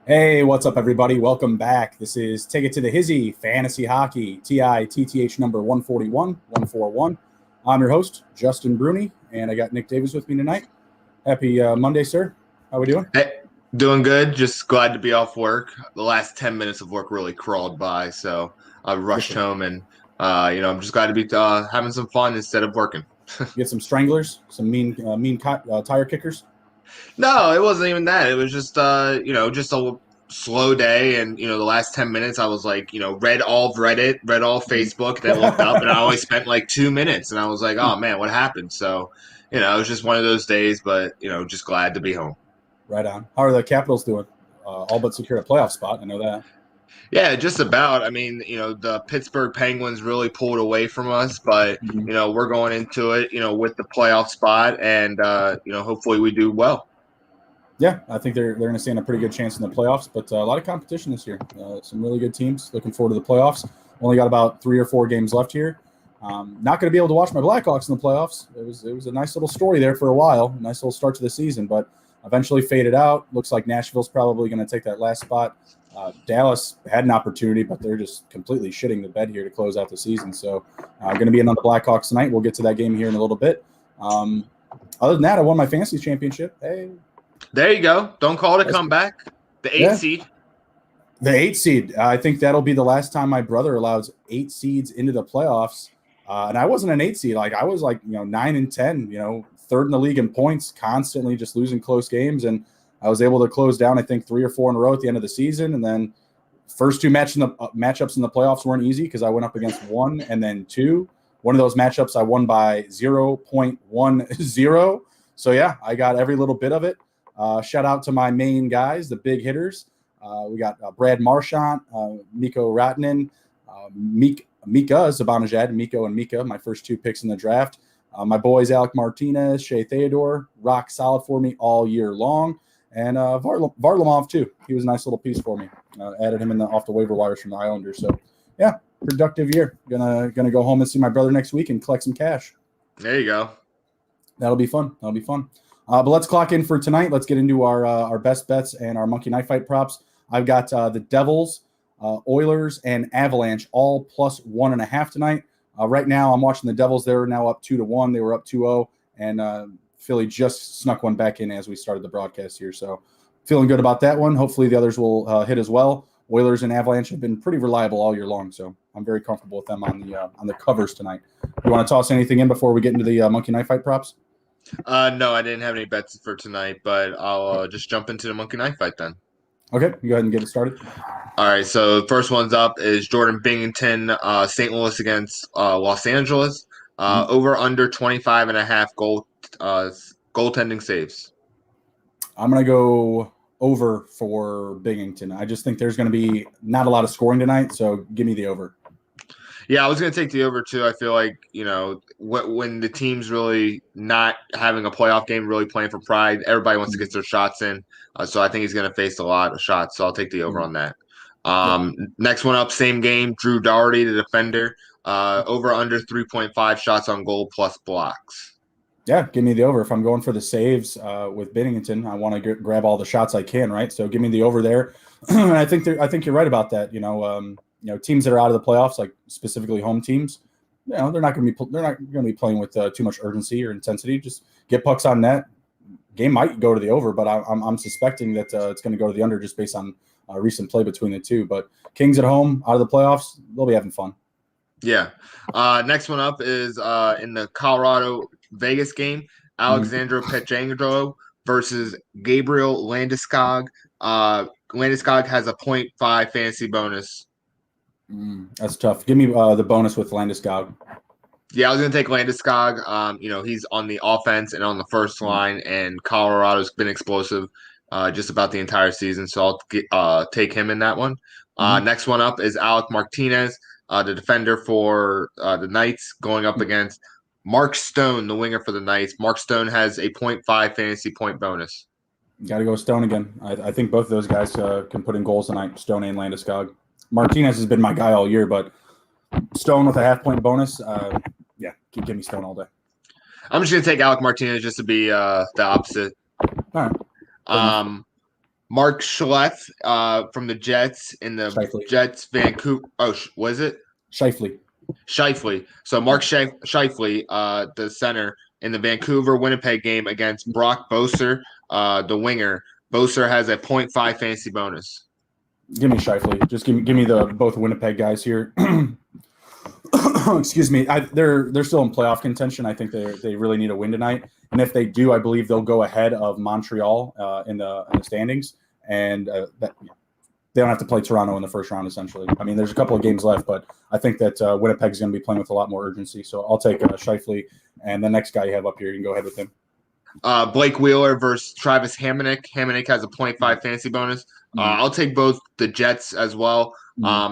Hey, what's up, everybody? Welcome back. This is Take It to the Hizzy Fantasy Hockey, TITTH number 141. I'm your host, Justin Bruni, and I got Nick Davis with me tonight. Happy Monday, sir. How we doing? Hey, doing good. Just glad to be off work. The last 10 minutes of work really crawled by, so I rushed home, and I'm just glad to be having some fun instead of working. Get some stranglers, some mean tire kickers. No, it wasn't even that. It was just just a slow day, and the last 10 minutes I was like, read all Reddit, read all Facebook, then looked up, and I only spent like 2 minutes, and I was like, oh man, what happened? So, it was just one of those days, but just glad to be home. Right on. How are the Capitals doing? All but secured a playoff spot. I know that. Yeah, just about. I mean, the Pittsburgh Penguins really pulled away from us, but we're going into it, with the playoff spot, and hopefully we do well. Yeah, I think they're going to stand a pretty good chance in the playoffs, but a lot of competition this year. Some really good teams. Looking forward to the playoffs. Only got about 3 or 4 games left here. Not going to be able to watch my Blackhawks in the playoffs. It was a nice little story there for a while. Nice little start to the season, but eventually faded out. Looks like Nashville's probably going to take that last spot. Dallas had an opportunity, but they're just completely shitting the bed here to close out the season. So going to be in on the Blackhawks tonight. We'll get to that game here in a little bit. Other than that, I won my fantasy championship. Hey. There you go. Don't call it a comeback. The 8 seed. The 8 seed. I think that'll be the last time my brother allows 8 seeds into the playoffs. And I wasn't an 8 seed. I was 9 and 10, third in the league in points, constantly just losing close games. And I was able to close down, I think, 3 or 4 in a row at the end of the season. And then first 2 matchups in the playoffs weren't easy because I went up against 1 and then 2. One of those matchups I won by 0.10. So, yeah, I got every little bit of it. Shout out to my main guys, the big hitters. We got Brad Marchand, Mikko Ratinen, Mika Zibanejad, Mikko and Mika, my first 2 picks in the draft. My boys, Alec Martinez, Shea Theodore, rock solid for me all year long. And Varlamov, too. He was a nice little piece for me. Added him off the waiver wires from the Islanders. So, yeah, productive year. Gonna go home and see my brother next week and collect some cash. There you go. That'll be fun. But let's clock in for tonight. Let's get into our best bets and our Monkey Knife Fight props. I've got the Devils, Oilers, and Avalanche all plus 1.5 tonight. Right now, I'm watching the Devils. They're now up 2-1. They were up 2-0, and Philly just snuck one back in as we started the broadcast here. So feeling good about that one. Hopefully the others will hit as well. Oilers and Avalanche have been pretty reliable all year long, so I'm very comfortable with them on the covers tonight. You want to toss anything in before we get into the Monkey Knife Fight props? No, I didn't have any bets for tonight, but I'll just jump into the Monkey Knife Fight then. Okay, you go ahead and get it started. All right, so the first one's up is Jordan Binnington, St. Louis against Los Angeles. Over under 25.5 goaltending saves. I'm going to go over for Binnington. I just think there's going to be not a lot of scoring tonight, so give me the over. Yeah, I was going to take the over, too. I feel like, when the team's really not having a playoff game, really playing for pride, everybody wants to get their shots in. So I think he's going to face a lot of shots. So I'll take the over on that. Next one up, same game, Drew Daugherty, the defender. Over under 3.5 shots on goal plus blocks. Yeah, give me the over. If I'm going for the saves with Binnington, I want to grab all the shots I can, right? So give me the over there. And I think you're right about that. Teams that are out of the playoffs, like specifically home teams, they're not going to be playing with too much urgency or intensity. Just get pucks on net. Game might go to the over, but I'm suspecting that it's going to go to the under just based on recent play between the two. But Kings at home, out of the playoffs, they'll be having fun. Yeah. Next one up is in the Colorado-Vegas game, Alexandre Pietrangelo versus Gabriel Landeskog. Landeskog has a 0.5 fantasy bonus. That's tough. Give me the bonus with Landeskog. Yeah, I was going to take Landeskog. He's on the offense and on the first line, and Colorado's been explosive just about the entire season, so I'll take him in that one. Next one up is Alec Martinez, the defender for the Knights, going up against Mark Stone, the winger for the Knights. Mark Stone has a .5 fantasy point bonus. Got to go Stone again. I think both of those guys can put in goals tonight, Stone and Landeskog. Martinez has been my guy all year, but Stone with a half-point bonus, give me Stone all day. I'm just going to take Alec Martinez just to be the opposite. All right. Mark Schleff from the Jets in the Scheifele. Jets Vancouver. Oh, was it? Scheifele. So Mark Scheifele, the center in the Vancouver Winnipeg game against Brock Boeser, the winger. Boeser has a .5 fantasy bonus. Give me Scheifele. Just give me the both Winnipeg guys here. Excuse me. They're still in playoff contention. I think they really need a win tonight, and if they do, I believe they'll go ahead of Montreal in the standings, and they don't have to play Toronto in the first round. Essentially, I mean, there's a couple of games left, but I think that Winnipeg's going to be playing with a lot more urgency. So I'll take Scheifele, and the next guy you have up here, you can go ahead with him. Blake Wheeler versus Travis Hammonic. Hammonic has a .5 fantasy bonus. I'll take both the Jets as well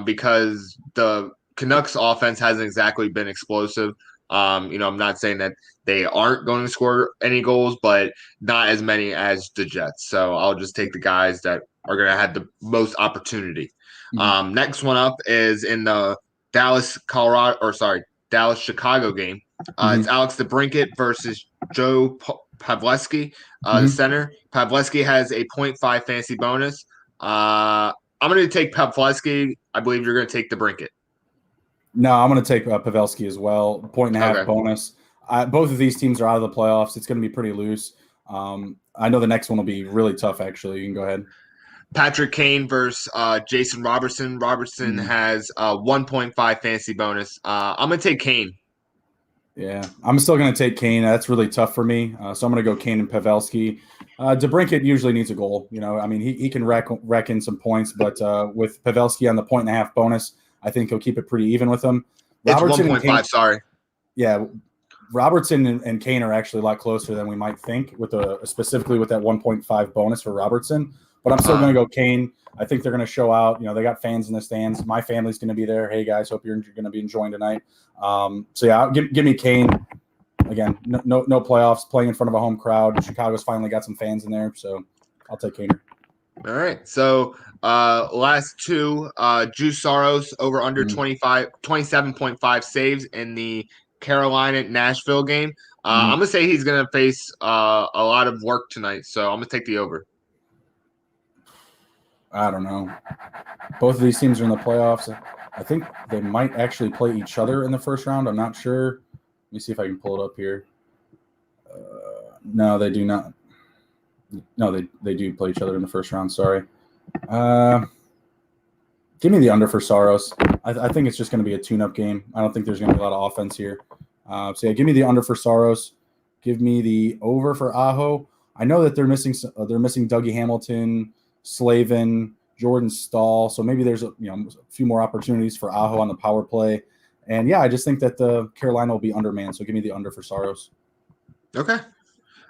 because the Canucks offense hasn't exactly been explosive. I'm not saying that they aren't going to score any goals, but not as many as the Jets. So I'll just take the guys that are going to have the most opportunity. Next one up is in the Dallas-Chicago game. It's Alex DeBrincat versus Joe Pavleski, the center. Pavleski has a .5 fantasy bonus. I'm going to take Pavleski. I believe you're going to take DeBrincat. No, I'm going to take Pavelski as well. .5 bonus. Both of these teams are out of the playoffs. It's going to be pretty loose. I know the next one will be really tough, actually. You can go ahead. Patrick Kane versus Jason Robertson. Robertson has a 1.5 fantasy bonus. I'm going to take Kane. Yeah, I'm still going to take Kane. That's really tough for me. So I'm going to go Kane and Pavelski. DeBrincat usually needs a goal. I mean, he can wreck in some points, but with Pavelski on the .5 bonus, I think he'll keep it pretty even with him. Robertson, it's 1.5, sorry. Yeah, Robertson and Kane are actually a lot closer than we might think, specifically with that 1.5 bonus for Robertson. But I'm still going to go Kane. I think they're going to show out. They got fans in the stands. My family's going to be there. Hey, guys, hope you're going to be enjoying tonight. Give me Kane. Again, no playoffs, playing in front of a home crowd. Chicago's finally got some fans in there, so I'll take Kane. All right. So last two, Juice Saros over under 27.5 saves in the Carolina-Nashville game. I'm going to say he's going to face a lot of work tonight, so I'm going to take the over. I don't know. Both of these teams are in the playoffs. I think they might actually play each other in the first round. I'm not sure. Let me see if I can pull it up here. No, they do not. No, they do play each other in the first round. Sorry. Give me the under for Saros. I think it's just going to be a tune-up game. I don't think there's going to be a lot of offense here. Give me the under for Saros. Give me the over for Aho. I know that they're missing Dougie Hamilton, Slavin, Jordan Stahl. So maybe there's a few more opportunities for Aho on the power play. And I just think that the Carolina will be undermanned. So give me the under for Saros. Okay.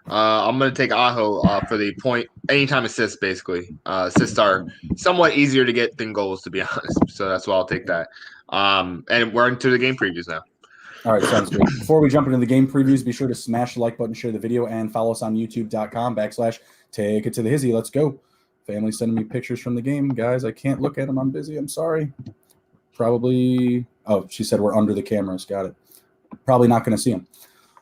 I'm going to take Aho for the point anytime assist, basically. Assists are somewhat easier to get than goals, to be honest. So that's why I'll take that. And we're into the game previews now. All right, sounds good. Before we jump into the game previews, be sure to smash the like button, share the video, and follow us on youtube.com/take it to the Hizzy. Let's go. Family's sending me pictures from the game. Guys, I can't look at them. I'm busy. I'm sorry. Probably. Oh, she said we're under the cameras. Got it. Probably not going to see them.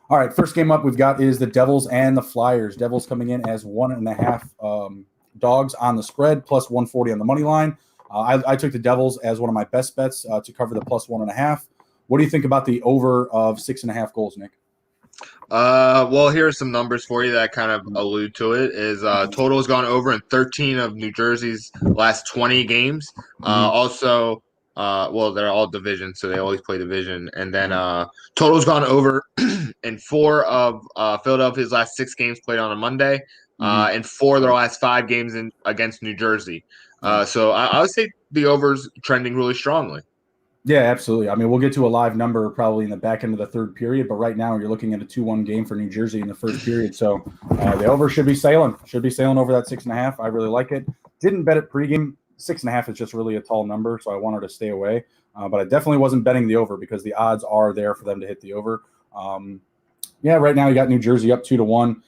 All right, first game up we've got is the Devils and the Flyers. Devils coming in as 1.5 dogs on the spread, plus 140 on the money line. I took the Devils as one of my best bets to cover the plus 1.5. What do you think about the over of 6.5 goals, Nick? Well, here are some numbers for you that kind of allude to it. Is total has gone over in 13 of New Jersey's last 20 games. Also, they're all division, so they always play division. And then total's gone over in 4 of Philadelphia's last 6 games played on a Monday, and 4 of their last 5 games against New Jersey. So I would say the over's trending really strongly. Yeah, absolutely. I mean, we'll get to a live number probably in the back end of the third period, but right now you're looking at a 2-1 game for New Jersey in the first period. So the over should be sailing over that 6.5. I really like it. Didn't bet it pregame, 6.5 is just really a tall number, so I want her to stay away. But I definitely wasn't betting the over because the odds are there for them to hit the over. Right now you got New Jersey up 2-1.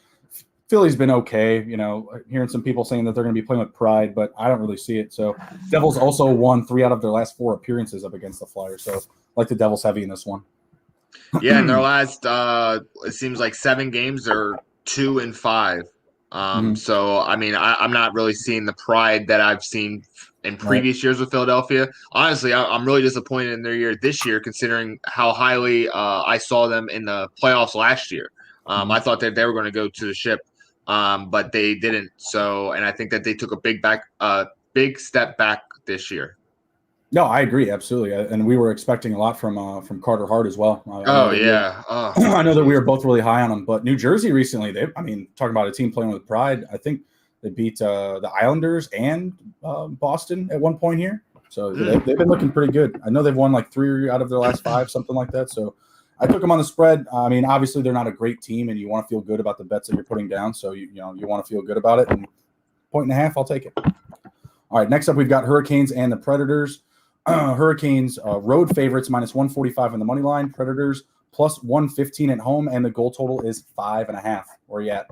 Philly's been okay. Hearing some people saying that they're going to be playing with pride, but I don't really see it. So Devils also won 3 out of their last 4 appearances up against the Flyers. So I like the Devils heavy in this one. Yeah, in their last, it seems like 7 games, they're 2-5. So, I mean, I'm not really seeing the pride that I've seen in previous years with Philadelphia. Honestly, I'm really disappointed in their year this year, considering how highly I saw them in the playoffs last year. I thought that they were going to go to the ship, but they didn't. So, and I think that they took a big step back this year. No, I agree absolutely, and we were expecting a lot from Carter Hart as well. I know that we were both really high on them, but New Jersey recently, talking about a team playing with pride. I think they beat the Islanders and Boston at one point here, so they've been looking pretty good. I know they've won like 3 out of their last 5, something like that. So I took them on the spread. Obviously they're not a great team, and you want to feel good about the bets that you're putting down. So you want to feel good about it. And 1.5, I'll take it. All right, next up we've got Hurricanes and the Predators. Hurricanes road favorites -145 on the money line. Predators +115 at home, and the goal total is 5.5. Where are you at?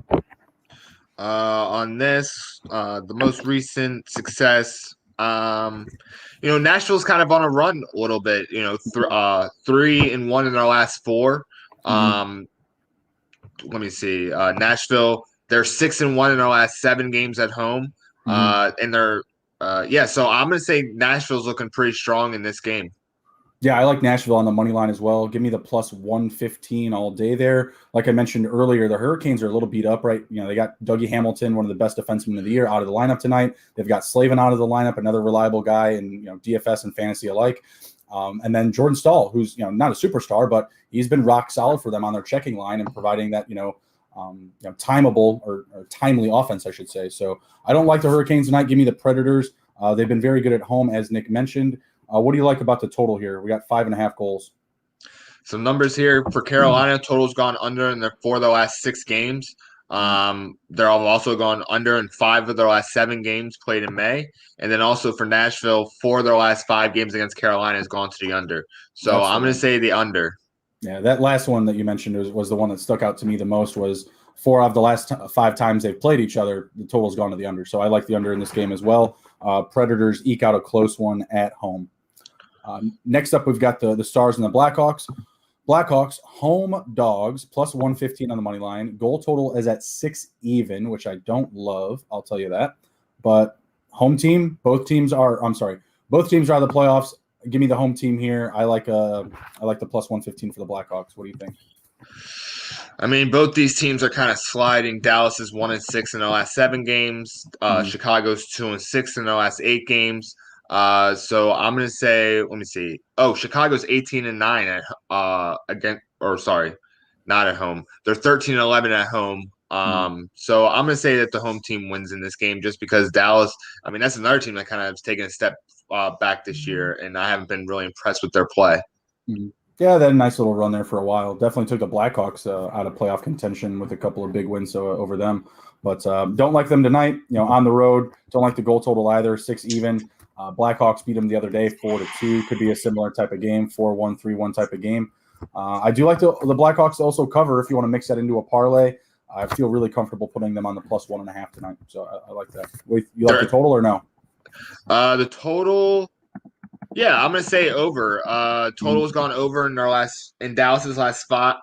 On this, the most recent success, Nashville's kind of on a run a little bit. 3-1 in their last 4. Let me see. Nashville, they're 6-1 in their last 7 games at home, and they're. So I'm going to say Nashville's looking pretty strong in this game. Yeah, I like Nashville on the money line as well. Give me the +115 all day there. Like I mentioned earlier, the Hurricanes are a little beat up, right? They got Dougie Hamilton, one of the best defensemen of the year, out of the lineup tonight. They've got Slavin out of the lineup, another reliable guy in DFS and fantasy alike. And then Jordan Stahl, who's not a superstar, but he's been rock solid for them on their checking line and providing that timeable or timely offense, I should say. So I don't like the Hurricanes tonight. Give me the Predators. They've been very good at home, as Nick mentioned. What do you like about the total here? We got 5.5 goals. Some numbers here for Carolina. Total's gone under in their 4 of their last 6 games. They're also gone under in 5 of their last 7 games played in May. And then also for Nashville, 4 of their last 5 games against Carolina has gone to the under. So I'm going to say the under. Yeah, that last one that you mentioned was the one that stuck out to me the most. Was 4 of the last 5 times they've played each other, the total's gone to the under. So I like the under in this game as well. Predators eke out a close one at home. Next up, we've got the Stars and the Blackhawks. Blackhawks home dogs +115 on the money line. Goal total is at 6 even, which I don't love. I'll tell you that. But home team, both teams are out of the playoffs. Give me the home team here. I like the +115 for the Blackhawks. What do you think? Both these teams are kind of sliding. Dallas is 1-6 in their last 7 games. Chicago's 2-6 in their last 8 games. So I'm going to say, let me see. Oh, Chicago's 18-9 not at home. They're 13-11 at home. So I'm going to say that the home team wins in this game just because Dallas, that's another team that kind of has taken a step back this year, and I haven't been really impressed with their play. Yeah, they had a nice little run there for a while. Definitely took the Blackhawks out of playoff contention with a couple of big wins over them. But don't like them tonight, on the road. Don't like the goal total either, 6 even. Blackhawks beat them the other day, 4-2. Could be a similar type of game, 4-1, 3-1 type of game. I do like the Blackhawks to also cover if you want to mix that into a parlay. I feel really comfortable putting them on the +1.5 tonight. So I like that. You like the total or no? The total, yeah, I'm going to say over. Total's gone over in Dallas's last 5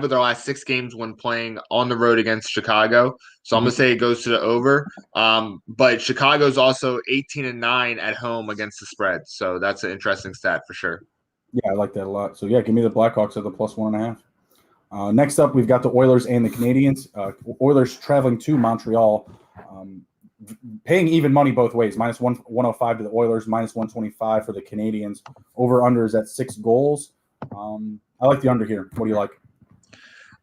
of their last 6 games when playing on the road against Chicago. So I'm going to say it goes to the over. But Chicago's also 18-9 at home against the spread. So that's an interesting stat for sure. Yeah, I like that a lot. So, yeah, give me the Blackhawks at the +1.5. Next up, we've got the Oilers and the Canadiens. Oilers traveling to Montreal, paying even money both ways. -105 to the Oilers, -125 for the Canadiens. Over-under is at 6 goals. I like the under here. What do you like?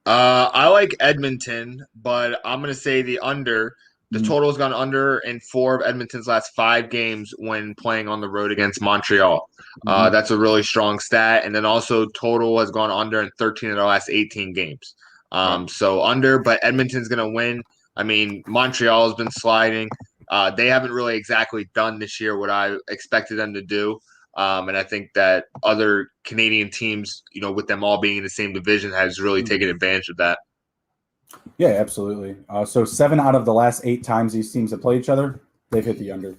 I like Edmonton, but I'm going to say the under. The total has gone under in 4 of Edmonton's last 5 games when playing on the road against Montreal. That's a really strong stat. And then also total has gone under in 13 of their last 18 games. So under, but Edmonton's going to win. Montreal has been sliding. They haven't really exactly done this year what I expected them to do. And I think that other Canadian teams, with them all being in the same division, has really taken advantage of that. Yeah, absolutely. So 7 out of the last 8 times these teams have played each other, they've hit the under.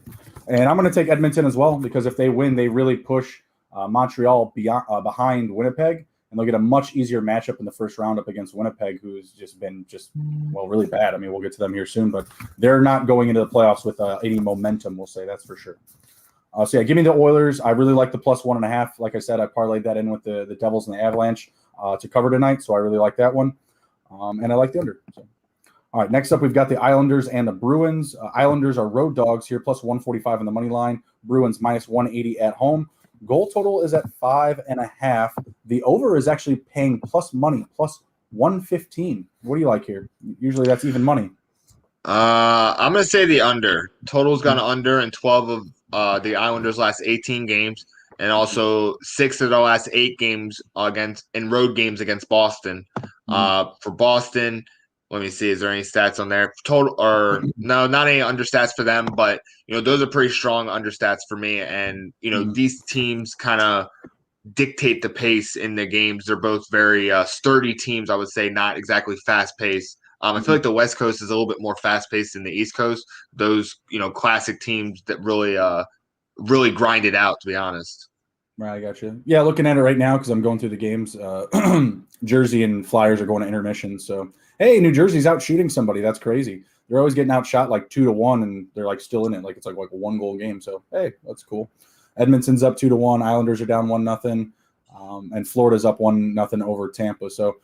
And I'm going to take Edmonton as well, because if they win, they really push Montreal behind Winnipeg, and they'll get a much easier matchup in the first round up against Winnipeg, who's just been really bad. I mean, we'll get to them here soon, but they're not going into the playoffs with any momentum, we'll say, that's for sure. So yeah, give me the Oilers. I really like the +1.5. Like I said, I parlayed that in with the Devils and the Avalanche to cover tonight, so I really like that one. And I like the under. So. All right, next up, we've got the Islanders and the Bruins. Islanders are road dogs here, +145 on the money line. Bruins -180 at home. Goal total is at 5.5. The over is actually paying plus money, +115. What do you like here? Usually that's even money. I'm going to say the under. Total's gone under in 12 of the Islanders' last 18 games, and also 6 of their last 8 games in road games against Boston. For Boston, let me see. Is there any stats on there? Total or no? Not any understats for them, but those are pretty strong understats for me. And these teams kind of dictate the pace in the games. They're both very sturdy teams, I would say, not exactly fast paced. I feel like the West Coast is a little bit more fast paced than the East Coast. Those classic teams that really grind it out. To be honest. Right, I got you. Yeah, looking at it right now because I'm going through the games. Jersey and Flyers are going to intermission. So, hey, New Jersey's out shooting somebody. That's crazy. They're always getting outshot like 2-1, and they're like still in it. Like it's like a 1-goal game. So, hey, that's cool. Edmonton's up 2-1. Islanders are down 1-0, and Florida's up 1-0 over Tampa. So,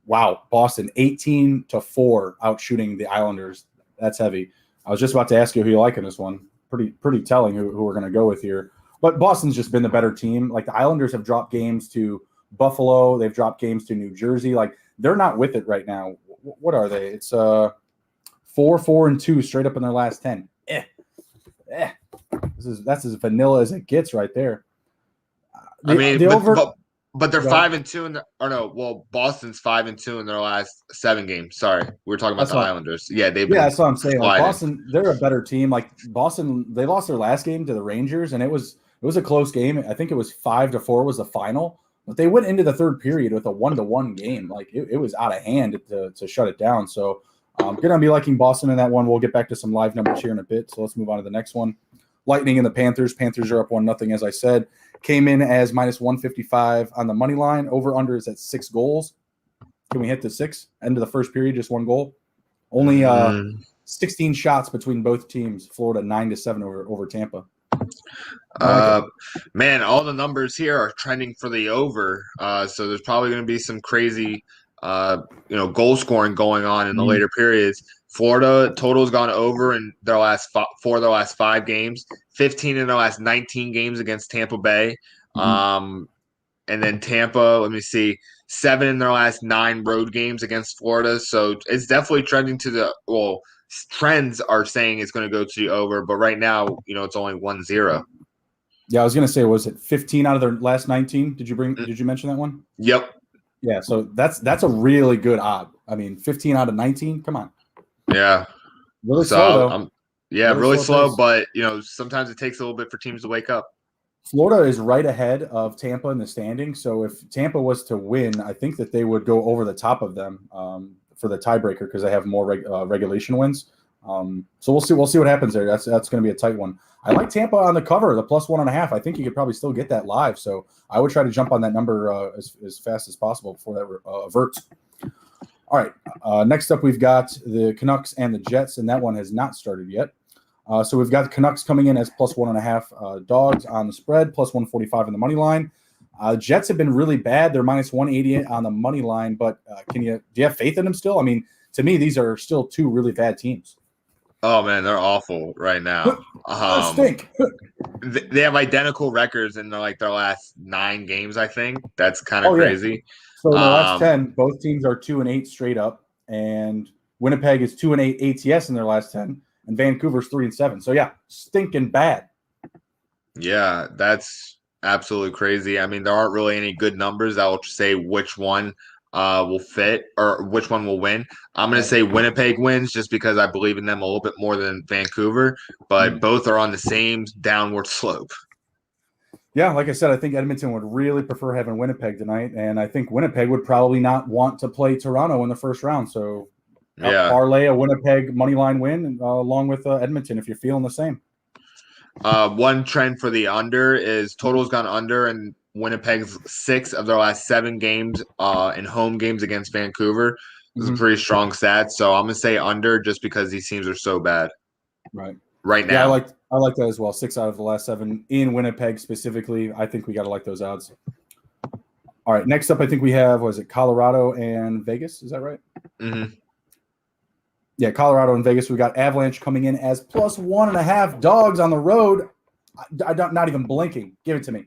wow, Boston 18-4 out shooting the Islanders. That's heavy. I was just about to ask you who you like in this one. Pretty telling who we're going to go with here. But Boston's just been the better team. Like the Islanders have dropped games to Buffalo. They've dropped games to New Jersey. Like they're not with it right now. What are they? It's 4-4-2 straight up in their last 10. That's as vanilla as it gets right there. But they're 5-2 Boston's 5-2 in their last 7 games. Sorry, we were talking about the Islanders. Yeah, that's what I'm saying. Like Boston, they're a better team. Like Boston, they lost their last game to the Rangers, and it was a close game. I think it was 5-4 was the final, but they went into the third period with a 1-1 game. Like it was out of hand to shut it down. So I'm gonna be liking Boston in that one. We'll get back to some live numbers here in a bit. So let's move on to the next one. Lightning and the Panthers. Panthers are up 1-0, as I said. Came in as -155 on the money line. Over under is at 6 goals. Can we hit the 6? End of the first period, just 1 goal. Only 16 shots between both teams. Florida 9-7 over Tampa. Man, all the numbers here are trending for the over. So there's probably going to be some crazy, goal scoring going on in the later periods. Florida total's gone over in their last 4 of their last 5 games, 15 in their last 19 games against Tampa Bay. And then Tampa, let me see, 7 in their last 9 road games against Florida. So it's definitely trending trends are saying it's going to go to the over, but right now, it's only 1-0. Yeah, I was going to say, was it 15 out of their last 19? Did you mention that one? Yep. Yeah, so that's a really good odd. I mean, 15 out of 19, come on. Yeah. Really slow, though. Really slow, but, sometimes it takes a little bit for teams to wake up. Florida is right ahead of Tampa in the standings. So if Tampa was to win, I think that they would go over the top of them for the tiebreaker because they have more regulation wins. So we'll see what happens there. That's going to be a tight one. I like Tampa on the cover, the +1.5. I think you could probably still get that live. So I would try to jump on that number as fast as possible before that averts. All right. Next up, we've got the Canucks and the Jets, and that one has not started yet. So we've got the Canucks coming in as +1.5 dogs on the spread, +145 on the money line. Jets have been really bad. They're -180 on the money line, but do you have faith in them still? I mean, to me, these are still 2 really bad teams. Oh man, they're awful right now. Stink. They have identical records in their last 9 games. I think that's kind of crazy. Yeah. So in the last 10, both teams are 2-8 straight up, and Winnipeg is 2-8 ATS in their last 10, and Vancouver's 3-7. So yeah, stinking bad. Yeah, that's absolutely crazy. I mean, there aren't really any good numbers that will say which one will fit or which one will win. I'm going to say Winnipeg wins just because I believe in them a little bit more than Vancouver, but both are on the same downward slope. Yeah, like I said, I think Edmonton would really prefer having Winnipeg tonight, and I think Winnipeg would probably not want to play Toronto in the first round. So, parlay a Winnipeg money line win along with Edmonton if you're feeling the same. One trend for the under is total's gone under, and Winnipeg's 6 of their last 7 games in home games against Vancouver. This is a pretty strong stat, so I'm gonna say under just because these teams are so bad. Right now. Yeah, I like that as well. 6 out of the last 7 in Winnipeg specifically. I think we got to like those odds. All right, next up, I think we have, Colorado and Vegas? Is that right? Mm-hmm. Yeah, Colorado and Vegas. We got Avalanche coming in as plus 1.5 dogs on the road. Not even blinking. Give it to me.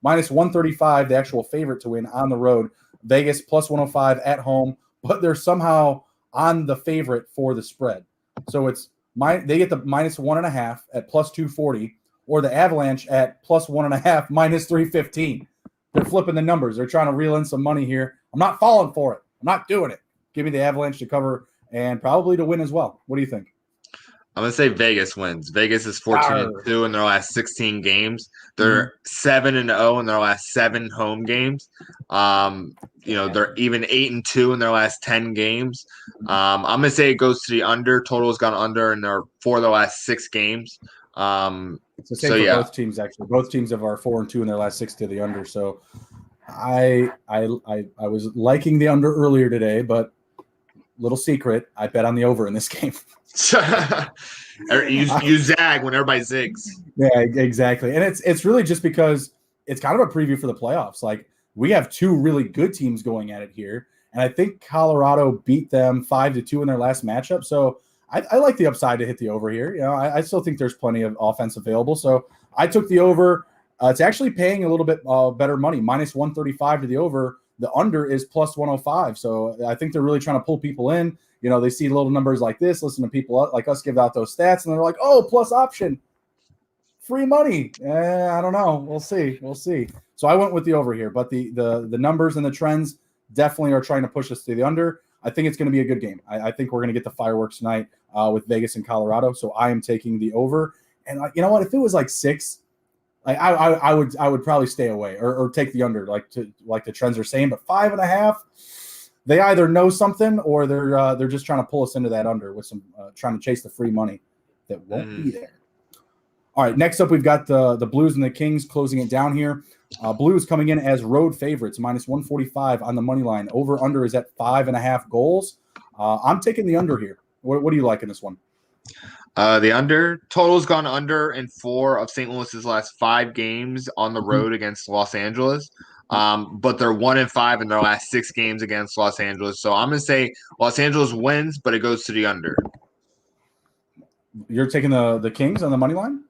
Minus 135, the actual favorite to win on the road. Vegas plus 105 at home, but they're somehow on the favorite for the spread. So they get the minus 1.5 at plus 240, or the Avalanche at plus 1.5 minus 315. They're flipping the numbers. They're trying to reel in some money here. I'm not falling for it. I'm not doing it. Give me the Avalanche to cover and probably to win as well. What do you think? I'm going to say Vegas wins. Vegas is 14-2 in their last 16 games. They're 7-0 in their last 7 home games. They're even 8-2 in their last 10 games. I'm going to say it goes to the under. Total has gone under in their 4 of their last 6 games. It's the same for both teams, actually. Both teams are 4-2 in their last 6 to the under. So I was liking the under earlier today, but little secret, I bet on the over in this game. you zag when everybody zigs. Yeah, exactly. And it's really just because it's kind of a preview for the playoffs. Like, we have 2 really good teams going at it here, and I think Colorado beat them 5-2 in their last matchup. So I like the upside to hit the over here. I still think there's plenty of offense available. So I took the over. It's actually paying a little bit better money, minus 135 to the over. The under is plus 105. So I think they're really trying to pull people in. They see little numbers like this, listen to people like us give out those stats, and they're like, oh, plus option. Free money. I don't know. We'll see. So I went with the over here, but the numbers and the trends definitely are trying to push us to the under. I think it's going to be a good game. I think we're going to get the fireworks tonight with Vegas and Colorado. So I am taking the over. And you know what? If it was like 6, I would probably stay away or take the under, like the trends are saying. But 5.5, they either know something or they're just trying to pull us into that under with some trying to chase the free money that won't be there. All right, next up we've got the Blues and the Kings closing it down here. Blues coming in as road favorites, minus 145 on the money line. Over under is at 5.5 goals. I'm taking the under here. What do you like in this one? The under total's gone under in 4 of St. Louis's last 5 games on the road against Los Angeles. But they're 1-5 in their last 6 games against Los Angeles. So I'm going to say Los Angeles wins, but it goes to the under. You're taking the Kings on the money line?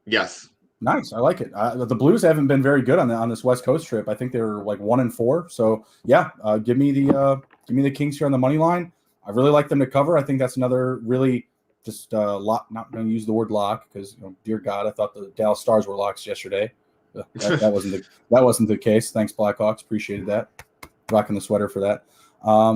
Yes. Nice. I like it. The Blues haven't been very good on this West Coast trip. I think they were like 1-4. So yeah, give me the Kings here on the money line. I really like them to cover. I think that's another really just lock. Not going to use the word lock because dear God, I thought the Dallas Stars were locks yesterday. That wasn't the case. Thanks, Blackhawks. Appreciated that. Rocking the sweater for that.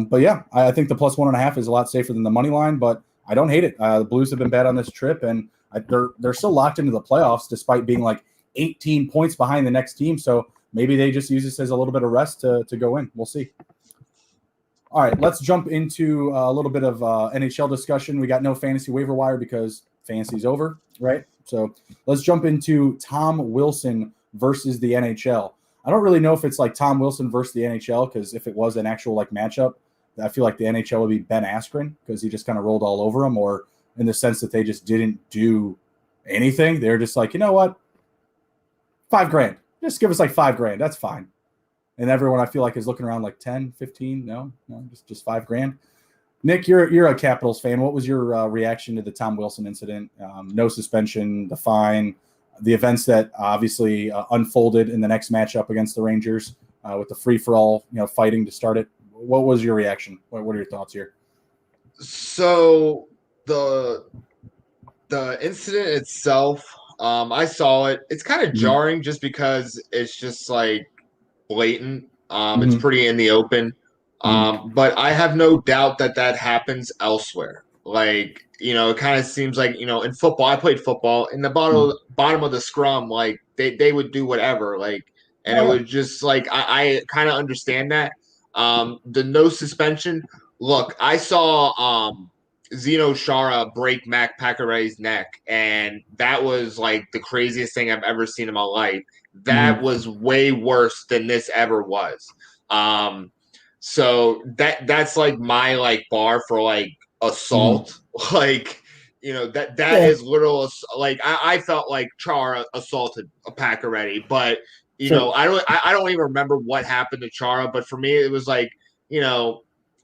But yeah, I think the plus 1.5 is a lot safer than the money line. But I don't hate it. The Blues have been bad on this trip, and they're still locked into the playoffs despite being like 18 points behind the next team. So maybe they just use this as a little bit of rest to go in. We'll see. All right, let's jump into a little bit of NHL discussion. We got no fantasy waiver wire because fantasy's over, right? So let's jump into Tom Wilson versus the NHL. I don't really know if it's like Tom Wilson versus the NHL because if it was an actual like matchup, I feel like the NHL would be Ben Askren because he just kind of rolled all over him, or in the sense that they just didn't do anything. They're just like, you know what? $5,000. Just give us like $5,000. That's fine. And everyone I feel like is looking around like 10, 15. No, just $5,000. Nick, you're a Capitals fan. What was your reaction to the Tom Wilson incident? No suspension, the fine, the events that obviously unfolded in the next matchup against the Rangers with the free-for-all, fighting to start it. What was your reaction? What are your thoughts here? So the incident itself, I saw it. It's kind of jarring just because it's just like blatant. It's pretty in the open. But I have no doubt that happens elsewhere. Like, it kind of seems like, in football, I played football in the bottom of the scrum, like they would do whatever, like, and it was just like, I kind of understand that. The no suspension. Look, I saw, Zeno Chara break Mac Pacioretty's neck, and that was like the craziest thing I've ever seen in my life. That was way worse than this ever was. So that's like my like bar for like assault. Like, that is literal. Like I felt like Chara assaulted a Pacioretty, but I don't even remember what happened to Chara. But for me, it was like,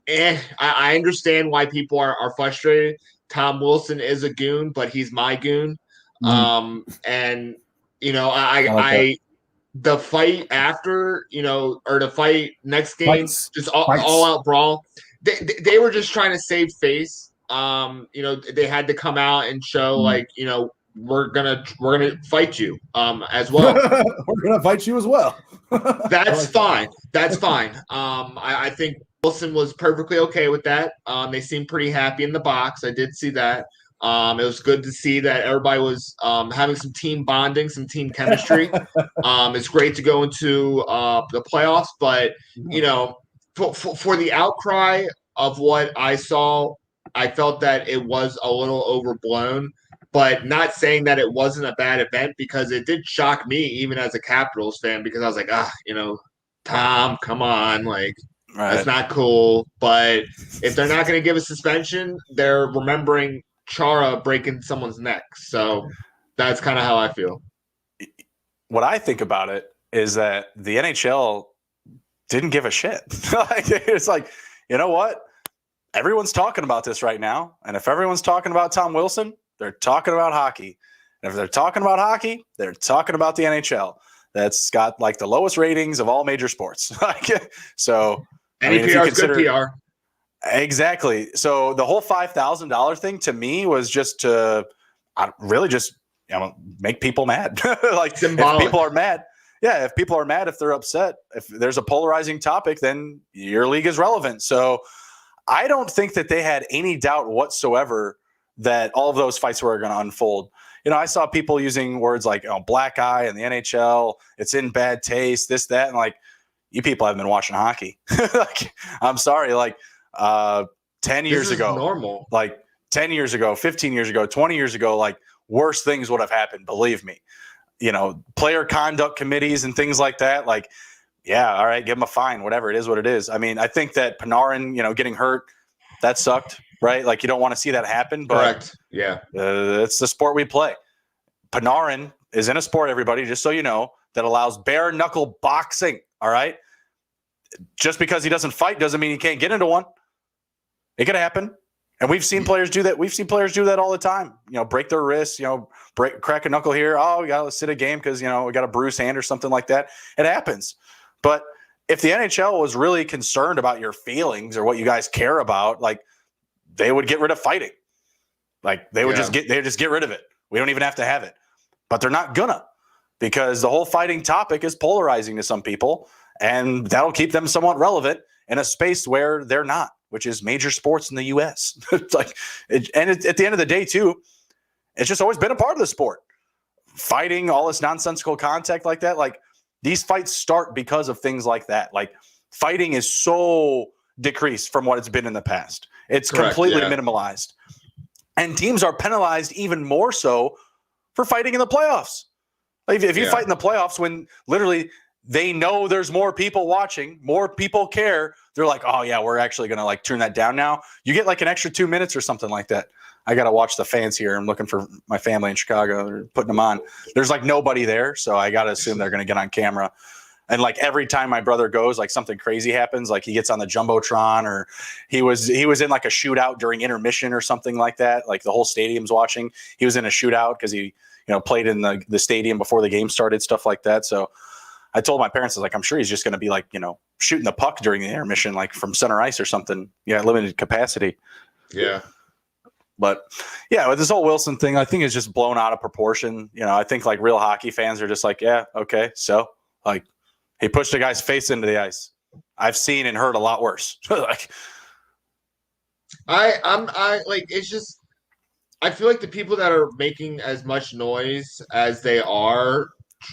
I understand why people are frustrated. Tom Wilson is a goon, but he's my goon. And I the fight after, or the fight next game, just all out brawl. They were just trying to save face. They had to come out and show like, we're gonna fight you as well. We're gonna fight you as well. That's fine. That's fine. I think Wilson was perfectly okay with that. They seemed pretty happy in the box. I did see that. It was good to see that everybody was having some team bonding, some team chemistry. It's great to go into the playoffs, but for the outcry of what I saw, I felt that it was a little overblown. But not saying that it wasn't a bad event, because it did shock me even as a Capitals fan, because I was like, Tom, come on, like. Right. That's not cool. But if they're not going to give a suspension, they're remembering Chara breaking someone's neck. So that's kind of how I feel. What I think about it is that the NHL didn't give a shit. It's like, you know what? Everyone's talking about this right now. And if everyone's talking about Tom Wilson, they're talking about hockey. And if they're talking about hockey, they're talking about the NHL. That's got like the lowest ratings of all major sports. So any PR is good PR. Exactly. So the whole $5,000 thing to me was just to really just make people mad. Like symbolic. If people are mad, if people are mad, if they're upset, if there's a polarizing topic, then your league is relevant. So I don't think that they had any doubt whatsoever that all of those fights were going to unfold. I saw people using words like black eye in the NHL, it's in bad taste, this, that. And like, you people haven't been watching hockey. Like, I'm sorry. Like 10 years ago, normal. Like 10 years ago, 15 years ago, 20 years ago, like worse things would have happened. Believe me, player conduct committees and things like that. Like, yeah, all right, give them a fine, whatever. It is what it is. I mean, I think that Panarin, getting hurt, that sucked. Right? Like, you don't want to see that happen, but correct. Yeah. It's the sport we play. Panarin is in a sport, everybody, just so you know, that allows bare knuckle boxing. All right. Just because he doesn't fight doesn't mean he can't get into one. It could happen. And we've seen players do that. We've seen players do that all the time. Break their wrists, crack a knuckle here. Oh, we got to sit a game because, we got a bruised hand or something like that. It happens. But if the NHL was really concerned about your feelings or what you guys care about, like, they would get rid of fighting. Like, they would just get rid of it. We don't even have to have it. But they're not gonna, because the whole fighting topic is polarizing to some people, and that'll keep them somewhat relevant in a space where they're not, which is major sports in the U.S. It's like, at the end of the day, too, it's just always been a part of the sport. Fighting, all this nonsensical contact like that, like, these fights start because of things like that. Like, fighting is so decreased from what it's been in the past. It's completely minimalized. And teams are penalized even more so for fighting in the playoffs. Like, if you fight in the playoffs when literally they know there's more people watching, more people care, they're like, oh, yeah, we're actually going to like turn that down now. You get like an extra 2 minutes or something like that. I got to watch the fans here. I'm looking for my family in Chicago. They're putting them on. There's like nobody there, so I got to assume they're going to get on camera. And like every time my brother goes, like something crazy happens, like he gets on the Jumbotron, or he was in like a shootout during intermission or something like that. Like the whole stadium's watching. He was in a shootout because he, played in the stadium before the game started, stuff like that. So I told my parents, I was like, I'm sure he's just going to be like, shooting the puck during the intermission, like from center ice or something. Yeah, limited capacity. Yeah. But yeah, with this whole Wilson thing, I think it's just blown out of proportion. I think like real hockey fans are just like, yeah, okay. So like, he pushed a guy's face into the ice. I've seen and heard a lot worse. Like, I like it's just I feel like the people that are making as much noise as they are,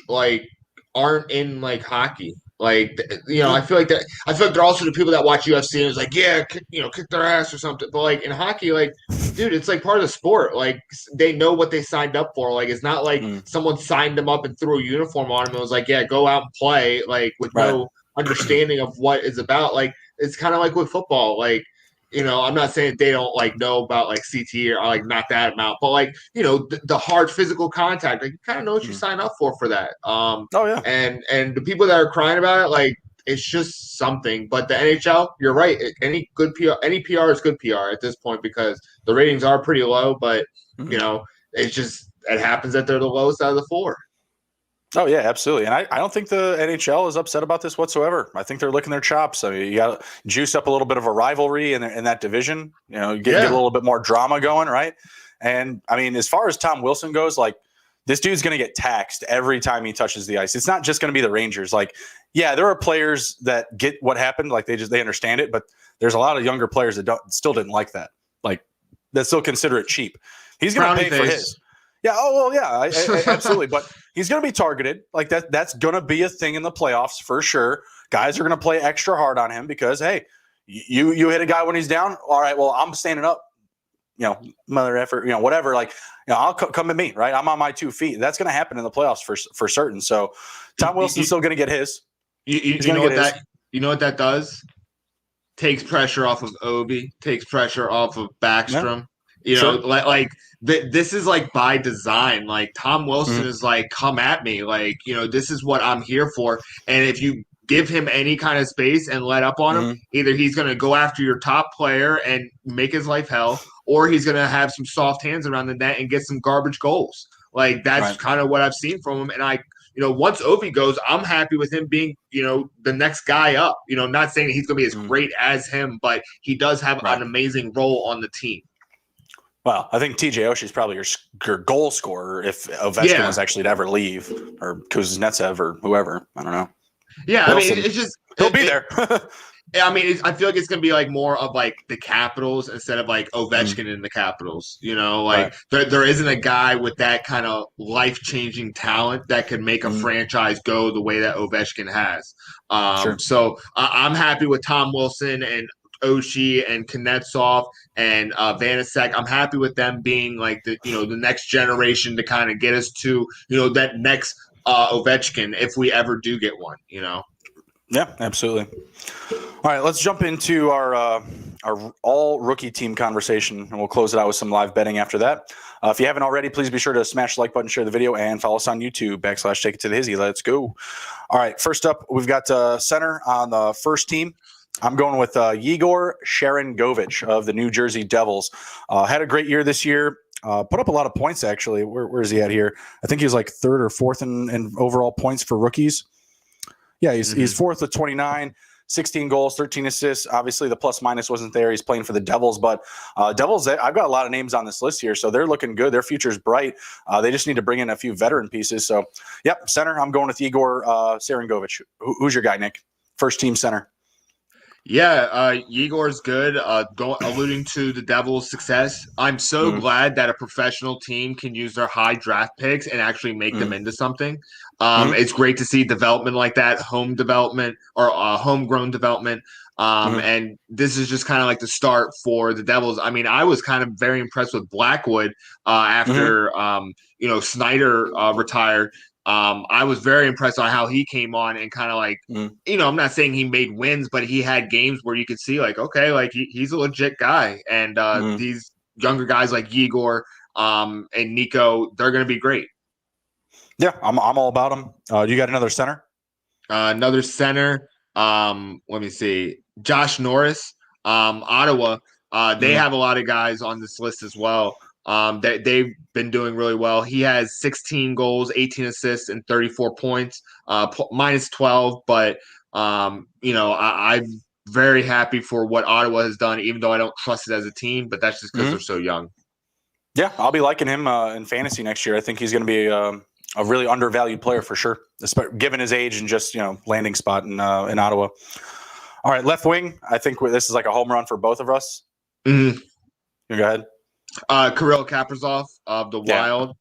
like, aren't in like hockey. Like, I feel like that. I feel like they're also the people that watch UFC and it's like, yeah, kick their ass or something. But like in hockey, like, dude, it's like part of the sport. Like they know what they signed up for. Like it's not like someone signed them up and threw a uniform on them and was like, yeah, go out and play. Like with no understanding of what it's about. Like it's kind of like with football. Like, I'm not saying they don't like know about like CT or like not that amount, but like, the hard physical contact, like you kind of know what you sign up for that. Oh yeah. And the people that are crying about it, like it's just something. But the NHL, you're right. Any PR is good PR at this point because the ratings are pretty low, but it happens that they're the lowest out of the four. Oh, yeah, absolutely. And I don't think the NHL is upset about this whatsoever. I think they're licking their chops. I mean, you got to juice up a little bit of a rivalry in that division, get a little bit more drama going, right? And, I mean, as far as Tom Wilson goes, like, this dude's going to get taxed every time he touches the ice. It's not just going to be the Rangers. Like, yeah, there are players that get what happened. Like, they understand it. But there's a lot of younger players that still didn't like that. Like, that still consider it cheap. He's going to pay for his. Yeah. Oh, well, yeah, absolutely. But he's going to be targeted. Like that's going to be a thing in the playoffs for sure. Guys are going to play extra hard on him because, hey, you hit a guy when he's down. All right, well, I'm standing up, mother effort, whatever. Like, I'll come at me, right? I'm on my 2 feet. That's going to happen in the playoffs for certain. So Tom Wilson's still going to get his. You know what that does? Takes pressure off of Obi, takes pressure off of Backstrom. Yeah. This is like by design. Like Tom Wilson is like, come at me. Like, this is what I'm here for. And if you give him any kind of space and let up on him, either he's going to go after your top player and make his life hell, or he's going to have some soft hands around the net and get some garbage goals. Like that's kind of what I've seen from him. And once Ovi goes, I'm happy with him being, the next guy up. Not saying he's going to be as great as him, but he does have an amazing role on the team. Well, I think TJ Oshie's probably your goal scorer if Ovechkin was actually to ever leave, or Kuznetsov or whoever. I don't know. Yeah, Wilson, I mean, it's just he'll be there. I mean, I feel like it's going to be like more of like the Capitals instead of like Ovechkin in the Capitals. There isn't a guy with that kind of life-changing talent that can make a franchise go the way that Ovechkin has. So I'm happy with Tom Wilson and Oshie and Kuznetsov and Vanacek. I'm happy with them being like the next generation to kind of get us to that next Ovechkin if we ever do get one. Yeah, absolutely. All right, let's jump into our all rookie team conversation, and we'll close it out with some live betting after that. If you haven't already, please be sure to smash the like button, share the video, and follow us on YouTube / Take It to the Hizzy. Let's go. All right, first up, we've got center on the first team. I'm going with Igor Sharon Govich of the New Jersey Devils. Had a great year this year. Put up a lot of points, actually. Where is he at here? I think he's like third or fourth in overall points for rookies. Yeah, he's fourth with 29, 16 goals, 13 assists. Obviously, the plus-minus wasn't there. He's playing for the Devils. But Devils, I've got a lot of names on this list here, so they're looking good. Their future's bright. They just need to bring in a few veteran pieces. So, yep, center, I'm going with Igor Sharon Govich. Who's your guy, Nick? First team center. Yeah, Igor's good. Alluding to the Devils' success, I'm so glad that a professional team can use their high draft picks and actually make them into something. It's great to see development like that, home development or homegrown development. And this is just kind of like the start for the Devils. I mean, I was kind of very impressed with Blackwood after Snyder retired. I was very impressed on how he came on and kind of like, I'm not saying he made wins, but he had games where you could see like, okay, like he's a legit guy. And these younger guys like Igor and Nico, they're going to be great. Yeah, I'm all about them. You got another center? Another center. Let me see. Josh Norris, Ottawa. They have a lot of guys on this list as well. They've been doing really well. He has 16 goals, 18 assists, and 34 points, minus 12. But, I'm very happy for what Ottawa has done, even though I don't trust it as a team. But that's just because they're so young. Yeah, I'll be liking him in fantasy next year. I think he's going to be a really undervalued player for sure, given his age and just landing spot in Ottawa. All right, left wing. I think this is like a home run for both of us. Mm-hmm. You go ahead. Karil Kappers of the Wild.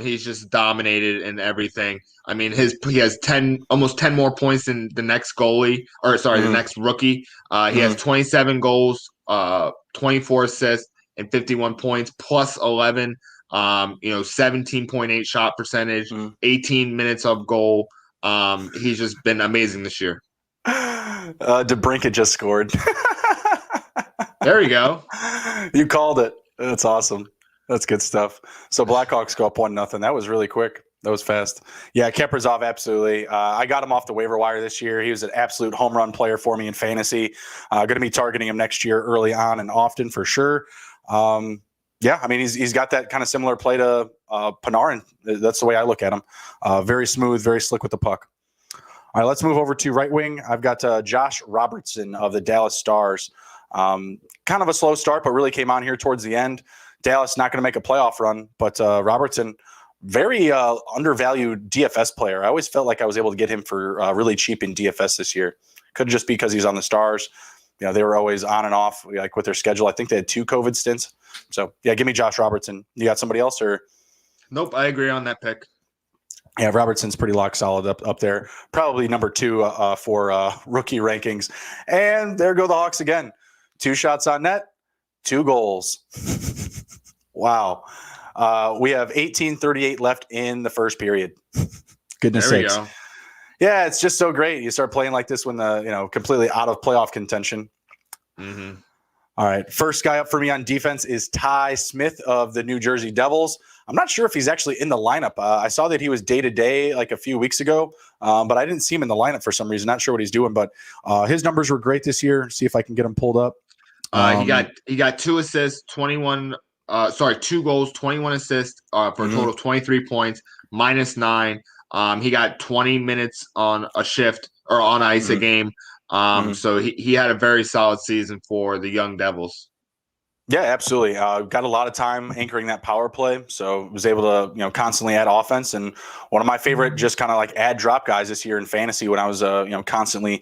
He's just dominated in everything. I mean, he has almost 10 more points than the next goalie, or sorry, the next rookie. He has 27 goals, 24 assists, and 51 points, plus 11. 17.8 shot percentage, 18 minutes of goal. He's just been amazing this year. DeBrincat just scored. There you go. You called it. That's awesome. That's good stuff. So Blackhawks go up 1-0. That was really quick. That was fast. Yeah, Kaprizov, absolutely. I got him off the waiver wire this year. He was an absolute home run player for me in fantasy. Going to be targeting him next year early on and often for sure. Yeah, I mean, he's got that kind of similar play to Panarin. That's the way I look at him. Very smooth, very slick with the puck. All right, let's move over to right wing. I've got Josh Robertson of the Dallas Stars. Kind of a slow start, but really came on here towards the end. Dallas not going to make a playoff run, but Robertson, very undervalued DFS player. I always felt like I was able to get him for really cheap in DFS this year. Could just be because he's on the Stars. They were always on and off, like with their schedule. I think they had 2 COVID stints. So, yeah, give me Josh Robertson. You got somebody else? Or Nope, I agree on that pick. Yeah, Robertson's pretty lock solid up there. Probably number 2 for rookie rankings. And there go the Hawks again. 2 shots on net, 2 goals. Wow. We have 18:38 left in the first period. Goodness sakes. Go. Yeah, it's just so great. You start playing like this when completely out of playoff contention. Mm-hmm. All right. First guy up for me on defense is Ty Smith of the New Jersey Devils. I'm not sure if he's actually in the lineup. I saw that he was day-to-day like a few weeks ago, but I didn't see him in the lineup for some reason. Not sure what he's doing, but his numbers were great this year. See if I can get him pulled up. He got 2 assists, 2 goals, 21 assists for a total of 23 points, -9. He got 20 minutes on a shift or on ice a game. So he had a very solid season for the Young Devils. Yeah, absolutely. Got a lot of time anchoring that power play, so was able to constantly add offense. And one of my favorite just kind of like add drop guys this year in fantasy when I was constantly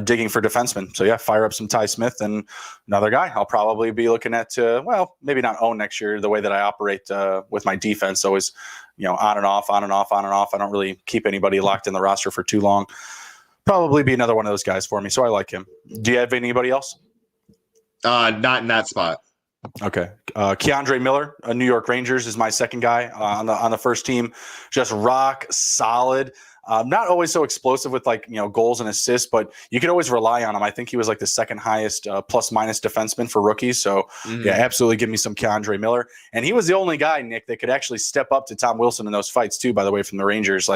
digging for defensemen. So yeah, fire up some Ty Smith and another guy I'll probably be looking at maybe not own next year the way that I operate with my defense. Always on and off. I don't really keep anybody locked in the roster for too long. Probably be another one of those guys for me. So I like him. Do you have anybody else? Not in that spot. Okay. Keiondre Miller, New York Rangers, is my second guy on the first team. Just rock solid. Not always so explosive with goals and assists, but you could always rely on him. I think he was like the second highest plus-minus defenseman for rookies. So, yeah, absolutely give me some Keiondre Miller. And he was the only guy, Nick, that could actually step up to Tom Wilson in those fights too, by the way, from the Rangers.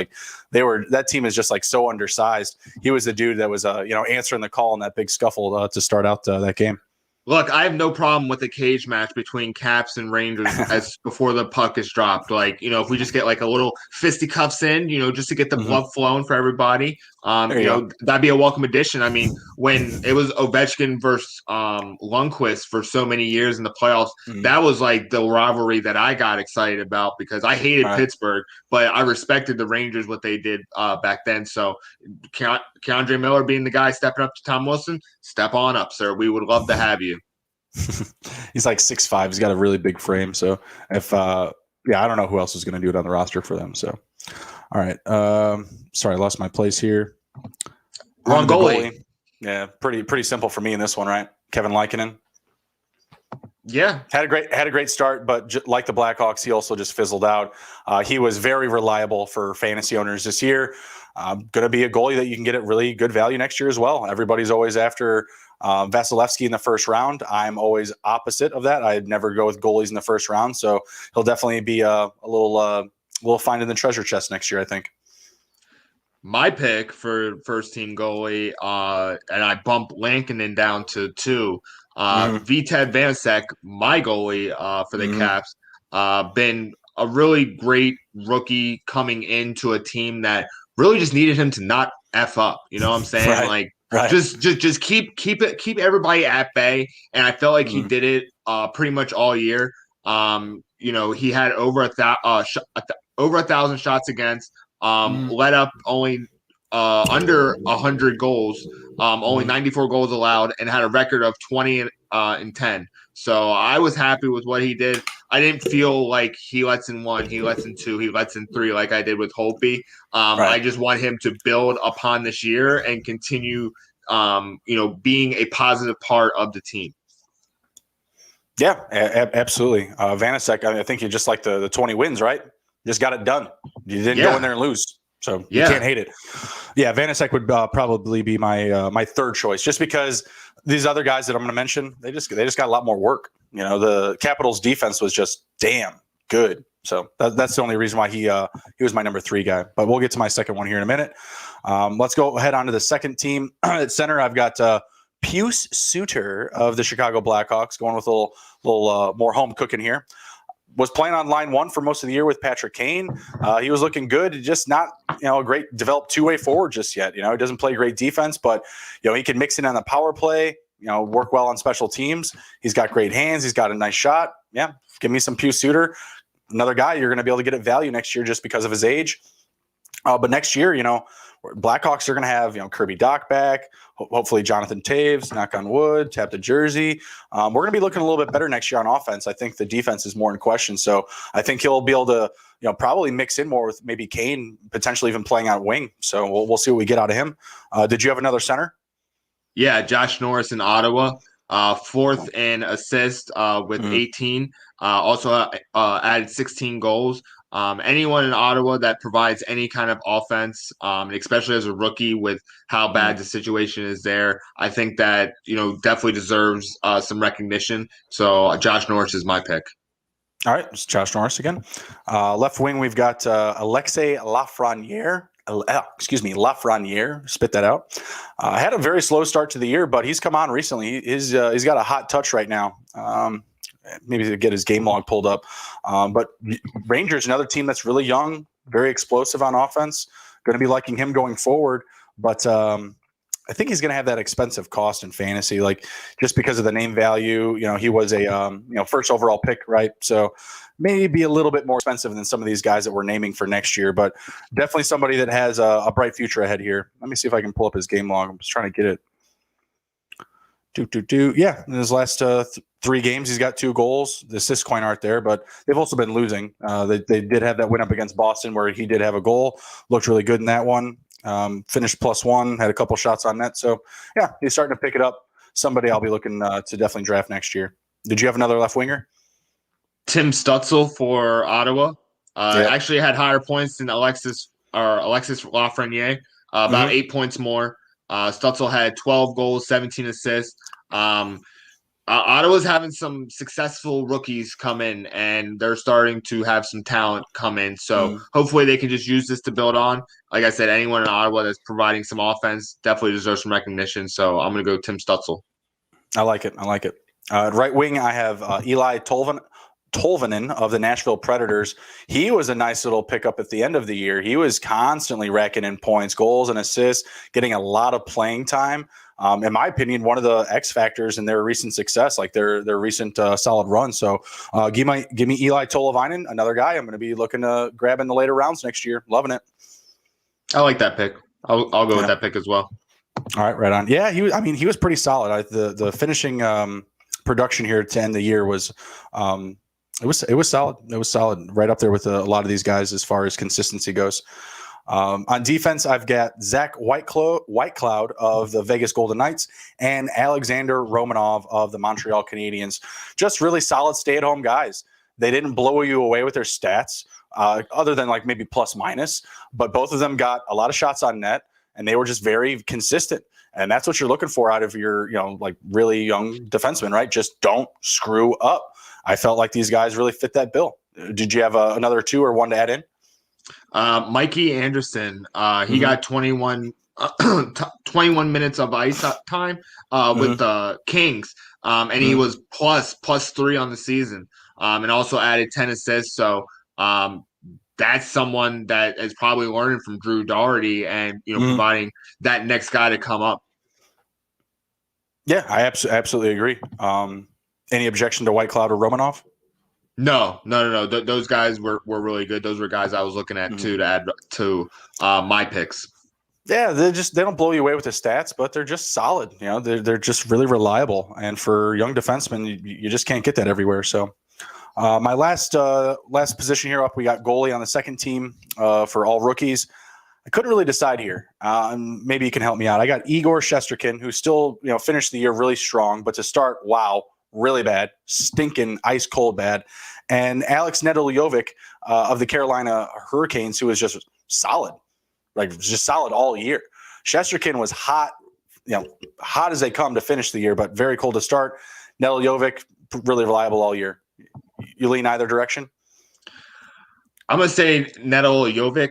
That team is just so undersized. He was the dude that was, answering the call in that big scuffle to start out that game. Look, I have no problem with a cage match between Caps and Rangers as before the puck is dropped. If we just get a little fisticuffs in, just to get the blood flowing for everybody, that'd be a welcome addition. I mean, when it was Ovechkin versus Lundqvist for so many years in the playoffs, that was the rivalry that I got excited about because I hated Pittsburgh, but I respected the Rangers, what they did back then. So Keiondre Miller being the guy stepping up to Tom Wilson, step on up, sir. We would love to have you. He's 6'5". He's got a really big frame. So if I don't know who else is going to do it on the roster for them. So, all right. Sorry, I lost my place here. Wrong goalie. Yeah, pretty simple for me in this one, right? Kevin Lankinen. Yeah, had a great start, but like the Blackhawks, he also just fizzled out. He was very reliable for fantasy owners this year. Going to be a goalie that you can get at really good value next year as well. Everybody's always after Vasilevsky in the first round. I'm always opposite of that. I'd never go with goalies in the first round, so he'll definitely be a little find in the treasure chest next year, I think. My pick for first team goalie, and I bumped Lankinen down to 2. Vitek Vanacek, my goalie for the Caps, been a really great rookie coming into a team that really just needed him to not F up. You know what I'm saying? Right. Just keep everybody at bay, and I felt like he did it pretty much all year. He had over 1,000 shots against, let up only under 100 goals. only 94 goals allowed, and had a record of 20 and 10. So I was happy with what he did. I didn't feel like he lets in 1, he lets in 2, he lets in 3 like I did with Holtby. I just want him to build upon this year and continue, being a positive part of the team. Yeah, absolutely. Vanacek, I think you just like the 20 wins, right? Just got it done. You didn't go in there and lose. So you can't hate it. Yeah, Vanacek would probably be my third choice, just because these other guys that I'm going to mention, they just got a lot more work. The Capitals defense was just damn good. So that's the only reason why he was my number 3 guy. But we'll get to my second one here in a minute. Let's go ahead on to the second team. At center, I've got Pius Suter of the Chicago Blackhawks, going with a little more home cooking here. Was playing on line 1 for most of the year with Patrick Kane. He was looking good, just not a great developed two-way forward just yet. He doesn't play great defense, but he can mix in on the power play. Work well on special teams. He's got great hands. He's got a nice shot. Yeah, give me some Pius Suter. Another guy you're going to be able to get at value next year just because of his age. But next year, Blackhawks are going to have Kirby Dach back. Hopefully Jonathan Taves, knock on wood, tap the jersey. We're going to be looking a little bit better next year on offense. I think the defense is more in question. So I think he'll be able to probably mix in more with maybe Kane, potentially even playing out wing. So we'll see what we get out of him. Did you have another center? Yeah, Josh Norris in Ottawa, 4th in assist with 18. Also added 16 goals. Anyone in Ottawa that provides any kind of offense, especially as a rookie with how bad the situation is there, I think that, definitely deserves some recognition. So Josh Norris is my pick. All right, it's Josh Norris again. Left wing, we've got Alexei Lafreniere. Lafreniere, spit that out. Had a very slow start to the year, but he's come on recently. He's got a hot touch right now. Maybe to get his game log pulled up. But Rangers, another team that's really young, very explosive on offense. Going to be liking him going forward. But I think he's going to have that expensive cost in fantasy, like just because of the name value. He was a first overall pick, right? So maybe a little bit more expensive than some of these guys that we're naming for next year, but definitely somebody that has a bright future ahead here. Let me see if I can pull up his game log. I'm just trying to get it. Yeah, in his last 3 games, he's got 2 goals. The assist coin aren't there, but they've also been losing. They did have that win up against Boston where he did have a goal. Looked really good in that one. Finished +1, had a couple shots on net. So, yeah, he's starting to pick it up. Somebody I'll be looking to definitely draft next year. Did you have another left winger? Tim Stutzel for Ottawa. Actually had higher points than Alexis Lafreniere, about 8 points more. Stutzel had 12 goals, 17 assists. Ottawa's having some successful rookies come in, and they're starting to have some talent come in. So hopefully they can just use this to build on. Like I said, anyone in Ottawa that's providing some offense definitely deserves some recognition. So I'm going to go Tim Stutzel. I like it. Right wing, I have Eli Tolavinen of the Nashville Predators. He was a nice little pickup at the end of the year. He was constantly racking in points, goals, and assists, getting a lot of playing time. In my opinion, one of the X factors in their recent success, like their recent solid run. So give me Eli Tolavinen, another guy I'm going to be looking to grab in the later rounds next year. Loving it. I like that pick. I'll go with that pick as well. All right, right on. Yeah, he was pretty solid. The finishing production here to end the year was it was solid. It was solid, right up there with a lot of these guys as far as consistency goes. On defense, I've got Zach Whitecloud of the Vegas Golden Knights and Alexander Romanov of the Montreal Canadiens. Just really solid stay-at-home guys. They didn't blow you away with their stats, other than like maybe plus minus, but both of them got a lot of shots on net, and they were just very consistent. And that's what you're looking for out of your, like really young defenseman, right? Just don't screw up. I felt like these guys really fit that bill. Did you have another 2 or 1 to add in? Mikey Anderson, he got 21 minutes of ice time with the Kings, and he was plus 3 on the season, and also added 10 assists. So that's someone that is probably learning from Drew Daugherty and providing that next guy to come up. Yeah, I absolutely agree. Any objection to Whitecloud or Romanov? No. Those guys were really good. Those were guys I was looking at too to add to my picks. Yeah, they don't blow you away with the stats, but they're just solid. You know, they're just really reliable. And for young defensemen, you just can't get that everywhere. So my last position here up, we got goalie on the second team for all rookies. I couldn't really decide here. Maybe you can help me out. I got Igor Shesterkin, who still finished the year really strong, but to start, wow, really bad, stinking ice cold bad. And Alex Nedeljovic of the Carolina Hurricanes, who was just solid. Like just solid all year. Shesterkin was hot, hot as they come to finish the year, but very cold to start. Nedeljovic, really reliable all year. You lean either direction? I'm going to say Nedeljovic.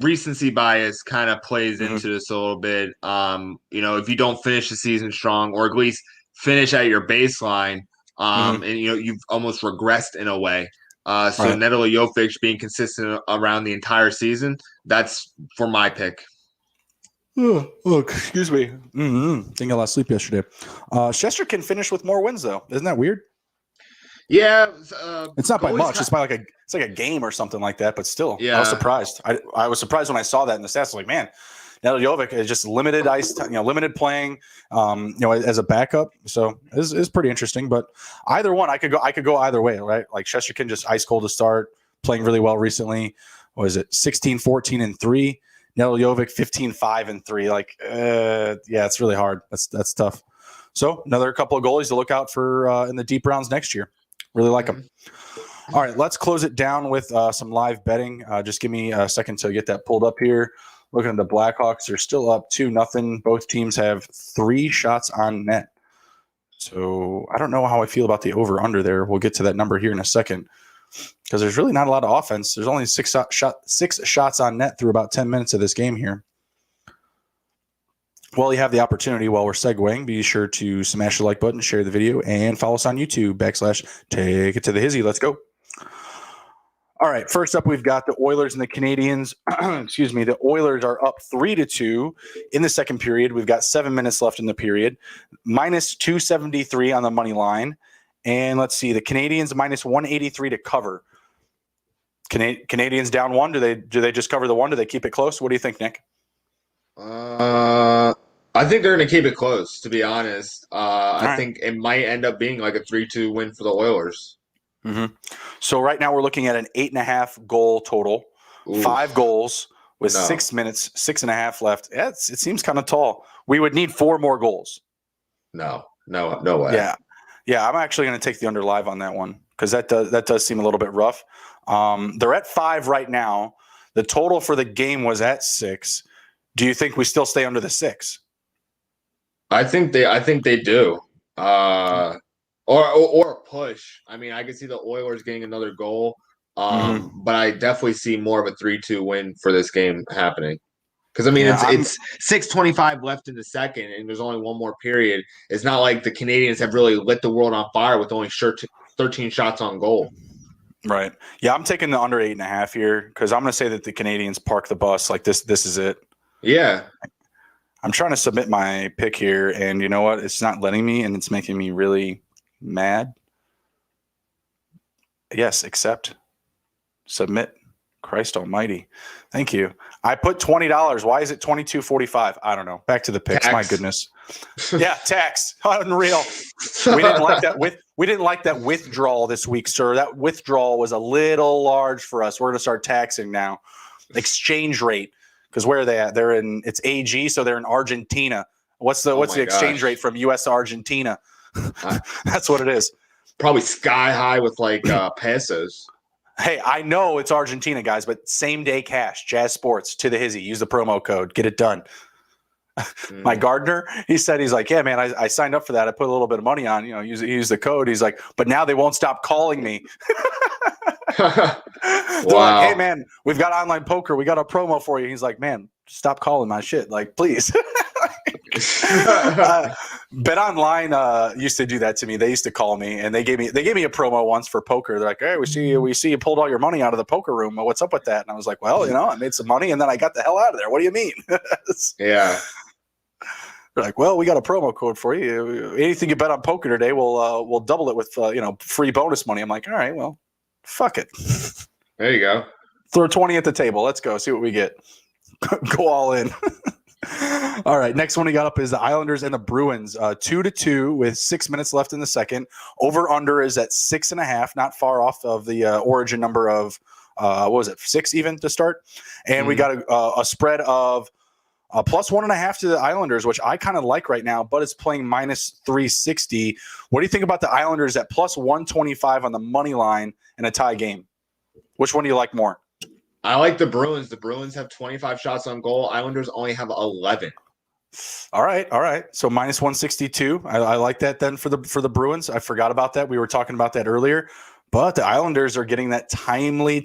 Recency bias kind of plays into this a little bit. If you don't finish the season strong, or at least finish at your baseline, and you've almost regressed in a way. Right. Nedeljovic being consistent around the entire season, that's for my pick. Oh, excuse me. Think I lost sleep yesterday. Shesterkin finished with more wins, though. Isn't that weird? Yeah, it's not by much. It's by it's like a game or something like that. But still, yeah. I was surprised. I was surprised when I saw that in the stats. I was like, man, Nedeljovic is just limited ice, limited playing, as a backup. So it's pretty interesting. But either one, I could go either way, right? Like Shesterkin just ice cold to start, playing really well recently. What is it? 16-14-3. Nedeljovic 15-5-3. Like, it's really hard. That's tough. So another couple of goalies to look out for in the deep rounds next year. Really like them. All right, let's close it down with some live betting. Just give me a second to get that pulled up here. Looking at the Blackhawks, they're still up 2-0. Both teams have 3 shots on net. So I don't know how I feel about the over-under there. We'll get to that number here in a second because there's really not a lot of offense. There's only 6 shots on net through about 10 minutes of this game here. While you have the opportunity, while we're segueing, be sure to smash the like button, share the video, and follow us on YouTube, /Take It to the Hizzy. Let's go. All right, first up, we've got the Oilers and the Canadiens. Excuse me. The Oilers are up 3-2 in the second period. We've got 7 minutes left in the period. -273 on the money line. And let's see, the Canadiens -183 to cover. Canadiens down 1. Do they just cover the 1? Do they keep it close? What do you think, Nick? I think they're going to keep it close, to be honest. I think it might end up being like a 3-2 win for the Oilers. So right now we're looking at an 8.5 goal total, 5 goals with 6 minutes, 6.5 left. Yeah, it seems kind of tall. We would need 4 more goals. No way. Yeah. I'm actually going to take the under live on that one because that does seem a little bit rough. They're at 5 right now. The total for the game was at 6. Do you think we still stay under the 6? I think they do. Or a push. I mean, I can see the Oilers getting another goal. But I definitely see more of a 3-2 win for this game happening. Because, I mean, it's 6:25 left in the second, and there's only one more period. It's not like the Canadiens have really lit the world on fire with only 13 shots on goal. Right. Yeah, I'm taking the under 8.5 here because I'm going to say that the Canadiens park the bus. Like, this is it. Yeah. I'm trying to submit my pick here, and you know what? It's not letting me, and it's making me really mad. Yes, accept. Submit. Christ almighty. Thank you. I put $20. Why is it $22.45? I don't know. Back to the picks. Tax. My goodness. Yeah, tax. Unreal. We didn't like that withdrawal this week, sir. That withdrawal was a little large for us. We're going to start taxing now. Exchange rate. Because where are they at? It's AG, so they're in Argentina. What's the exchange rate from US to Argentina? That's what it is. Probably sky high with like pesos. Hey, I know it's Argentina, guys, but same day cash, Jazz Sports to the Hizzy. Use the promo code. Get it done. My gardener, he's like, yeah, man, I signed up for that. I put a little bit of money on, use the code. He's like, but now they won't stop calling me. They're like, hey, man, we've got online poker. We got a promo for you. He's like, man, stop calling my shit. Like, please. Bet Online used to do that to me. They used to call me and they gave me a promo once for poker. They're like, hey, we see you pulled all your money out of the poker room. What's up with that? And I was like, well, I made some money and then I got the hell out of there. What do you mean? Yeah. They're like, well, we got a promo code for you. Anything you bet on poker today, we'll double it with free bonus money. I'm like, all right, well, fuck it. There you go. Throw 20 at the table. Let's go see what we get. Go all in. All right. Next one we got up is the Islanders and the Bruins. 2-2 with 6 minutes left in the second. Over under is at 6.5, not far off of the origin number of what was it, 6 even to start. And we got a spread of plus 1.5 to the Islanders, which I kind of like right now, but it's playing minus 360. What do you think about the Islanders at plus 125 on the money line in a tie game? Which one do you like more? I like the Bruins. The Bruins have 25 shots on goal. Islanders only have 11. All right. So minus 162. I like that then for the Bruins. I forgot about that. We were talking about that earlier. But the Islanders are getting that timely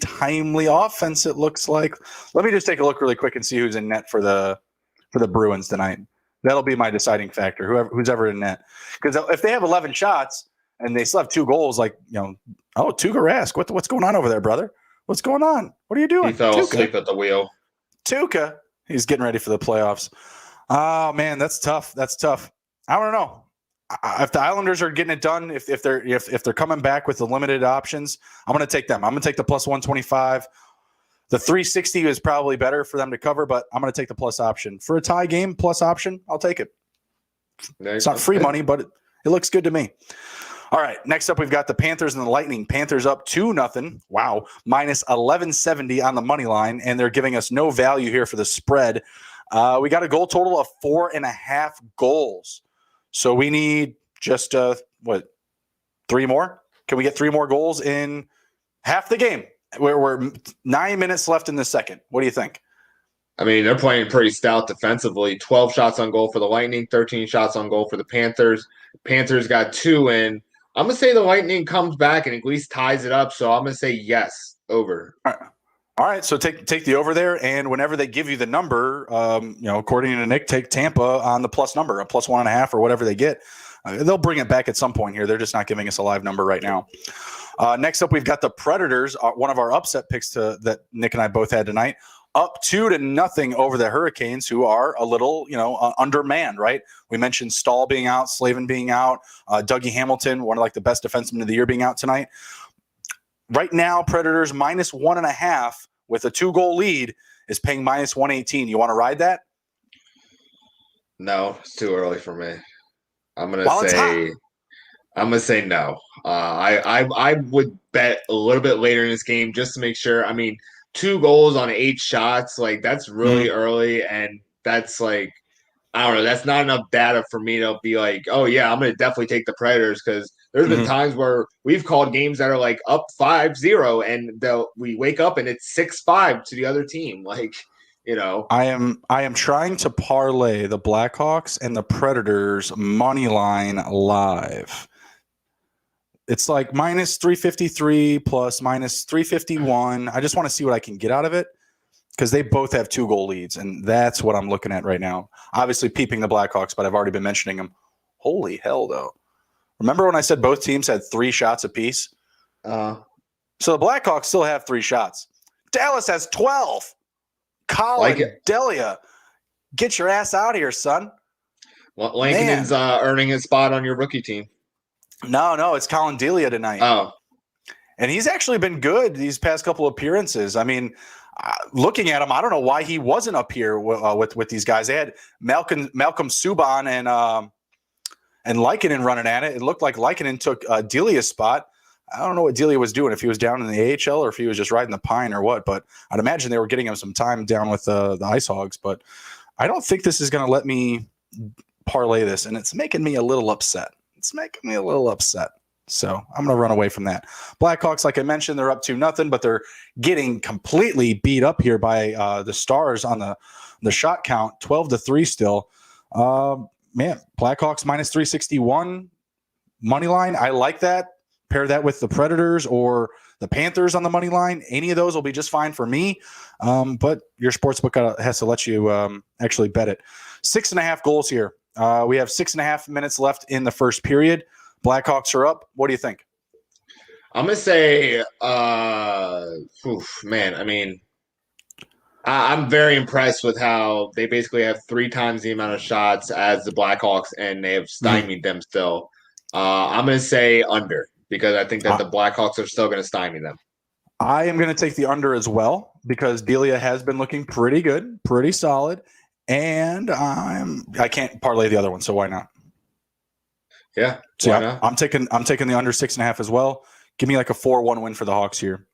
offense, it looks like. Let me just take a look really quick and see who's in net for the Bruins tonight. That'll be my deciding factor, who's ever in net. Because if they have 11 shots and they still have 2 goals, Tuukka Rask, what's going on over there, brother? What's going on? What are you doing? He fell Tuukka. asleep at the wheel. Tuukka, he's getting ready for the playoffs. Oh man, that's tough. I don't know. If the Islanders are getting it done, if they're coming back with the limited options, I'm going to take them. I'm going to take the plus 125. The 360 is probably better for them to cover, but I'm going to take the plus option for a tie game. Plus option, I'll take it. It's not free money, but it looks good to me. All right, next up, we've got the Panthers and the Lightning. Panthers up 2-0. Wow, minus 1170 on the money line, and they're giving us no value here for the spread. We got a goal total of 4.5 goals. So we need just 3 more? Can we get 3 more goals in half the game? We're 9 minutes left in the second. What do you think? I mean, they're playing pretty stout defensively. 12 shots on goal for the Lightning, 13 shots on goal for the Panthers. Panthers got 2 in. I'm going to say the Lightning comes back and at least ties it up. So I'm going to say yes, over. All right, so take the over there, and whenever they give you the number, according to Nick, take Tampa on the plus number, a plus 1.5 or whatever they get. They'll bring it back at some point here. They're just not giving us a live number right now. Next up, we've got the Predators, one of our upset picks that Nick and I both had tonight, up 2-0 over the Hurricanes, who are a little, undermanned, right? We mentioned Stahl being out, Slavin being out, Dougie Hamilton, one of the best defensemen of the year, being out tonight. Right now, Predators minus 1.5 with a 2-goal lead is paying minus 118. You want to ride that? No, it's too early for me. I'm gonna say no. I would bet a little bit later in this game just to make sure. I mean, 2 goals on 8 shots, that's really early, and that's I don't know. That's not enough data for me to be like, oh yeah, I'm gonna definitely take the Predators, because there's been times where we've called games that are up 5-0, and we wake up and it's 6-5 to the other team. I am trying to parlay the Blackhawks and the Predators money line live. It's minus 353 plus minus 351. I just want to see what I can get out of it, because they both have 2-goal leads, and that's what I'm looking at right now. Obviously peeping the Blackhawks, but I've already been mentioning them. Holy hell, though. Remember when I said both teams had 3 shots apiece? So the Blackhawks still have 3 shots. Dallas has 12. Colin Delia, get your ass out here, son. Well, Lankinen's earning his spot on your rookie team. No, it's Colin Delia tonight. Oh. And he's actually been good these past couple appearances. I mean, looking at him, I don't know why he wasn't up here with these guys. They had Malcolm Subban and Lankinen running at it. It looked like Lankinen took Delia's spot. I don't know what Delia was doing, if he was down in the AHL or if he was just riding the pine or what, but I'd imagine they were getting him some time down with the Ice Hogs. But I don't think this is going to let me parlay this, and it's making me a little upset. So I'm going to run away from that. Blackhawks, like I mentioned, they're up 2-0, but they're getting completely beat up here by the Stars on the shot count, 12-3 still. Blackhawks minus 361 money line. I like that. Pair that with the Predators or the Panthers on the money line. Any of those will be just fine for me. But your sportsbook has to let you actually bet it. 6.5 goals here. We have 6.5 minutes left in the first period. Blackhawks are up. What do you think? I'm going to say, I'm very impressed with how they basically have 3 times the amount of shots as the Blackhawks, and they have stymied them still. I'm going to say under, because I think that the Blackhawks are still going to stymie them. I am going to take the under as well because Delia has been looking pretty good, pretty solid, and I can't parlay the other one, so why not? Yeah, So why not? I'm taking the under 6.5 as well. Give me like a 4-1 win for the Hawks here.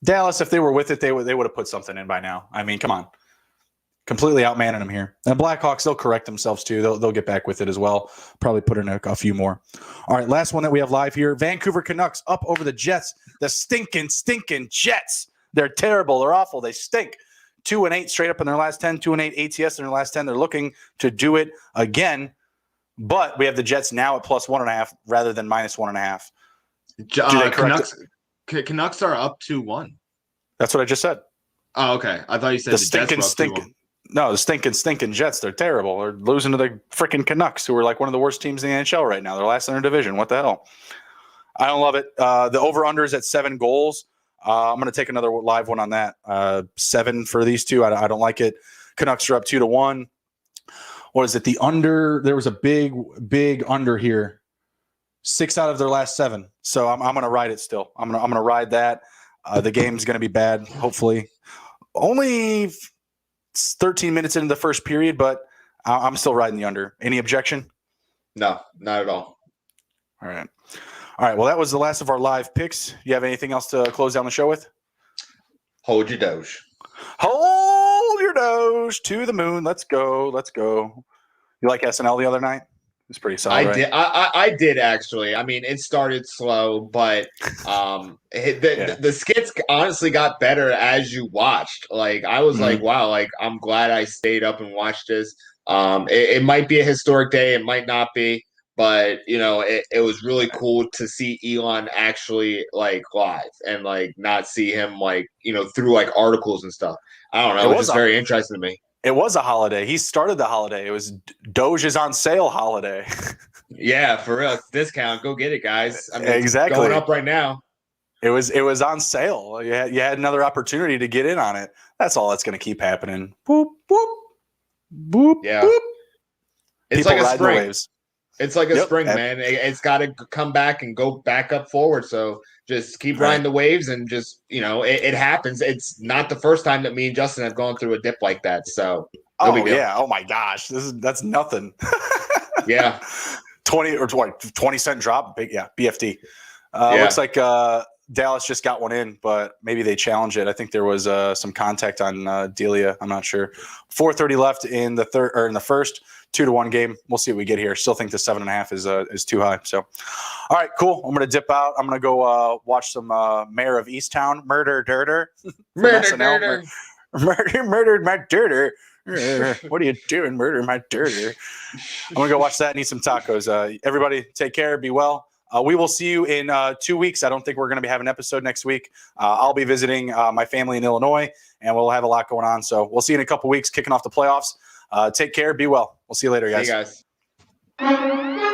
Dallas, if they were with it, they would have put something in by now. I mean, come on. Completely outmanning them here. And Blackhawks, they'll correct themselves too. They'll get back with it as well. Probably put in a few more. All right, last one that we have live here. Vancouver Canucks up over the Jets. The stinking Jets. They're terrible. They're awful. They stink. 2-8 straight up in their last 10. 2-8 ATS in their last 10. They're looking to do it again. But we have the Jets now at +1.5 rather than -1.5. Canucks are up 2-1. That's what I just said. Oh, okay. I thought you said the stinking. No, the stinking Jets. They're terrible. They're losing to the freaking Canucks, who are like one of the worst teams in the NHL right now. They're last in their division. What the hell? I don't love it. The over-under is at 7 goals. I'm going to take another live one on that. 7 for these two. I don't like it. Canucks are up 2-1. What is it? The under, there was a big under here. 6 out of their last 7. So I'm going to ride it still. I'm going to ride that. The game's going to be bad, hopefully. Only 13 minutes into the first period, but I'm still riding the under. Any objection? No, not at all. All right. Well, that was the last of our live picks. You have anything else to close down the show with? Hold your doge. Hold your doge to the moon. Let's go. You like SNL the other night? It's pretty solid. I did actually. I mean, it started slow, but the skits honestly got better as you watched. Like I was like, wow, like I'm glad I stayed up and watched this. It might be a historic day, it might not be, but it was really cool to see Elon actually like live and like not see him like through like articles and stuff. I don't know. It was just very interesting to me. It was a holiday. He started the holiday. It was Doge is on sale holiday. Yeah, for real. It's discount. Go get it, guys. I mean, exactly. It's going up right now. It was on sale. You had another opportunity to get in on it. That's all that's going to keep happening. Boop, boop, boop, yeah. Boop. It's People like a spring. waves. It's like a spring, man. It's got to come back and go back up forward. So just keep riding the waves and just, it happens. It's not the first time that me and Justin have gone through a dip like that. So, yeah. Oh my gosh. That's nothing. Yeah. 20-cent drop. Big, yeah. BFD. Looks like Dallas just got one in, but maybe they challenge it. I think there was some contact on Delia. I'm not sure. 4:30 left in the third or in the first. 2-1 game. We'll see what we get here. Still think the 7.5 is too high. So, all right, cool. I'm gonna dip out. I'm gonna go watch some Mayor of Easttown, Murdered my dirter. What are you doing? Murder my dirter. I'm gonna go watch that and eat some tacos. Everybody, take care. Be well. We will see you in 2 weeks. I don't think we're going to be having an episode next week. I'll be visiting my family in Illinois, and we'll have a lot going on. So we'll see you in a couple weeks, kicking off the playoffs. Take care. Be well. We'll see you later, guys. Hey, guys.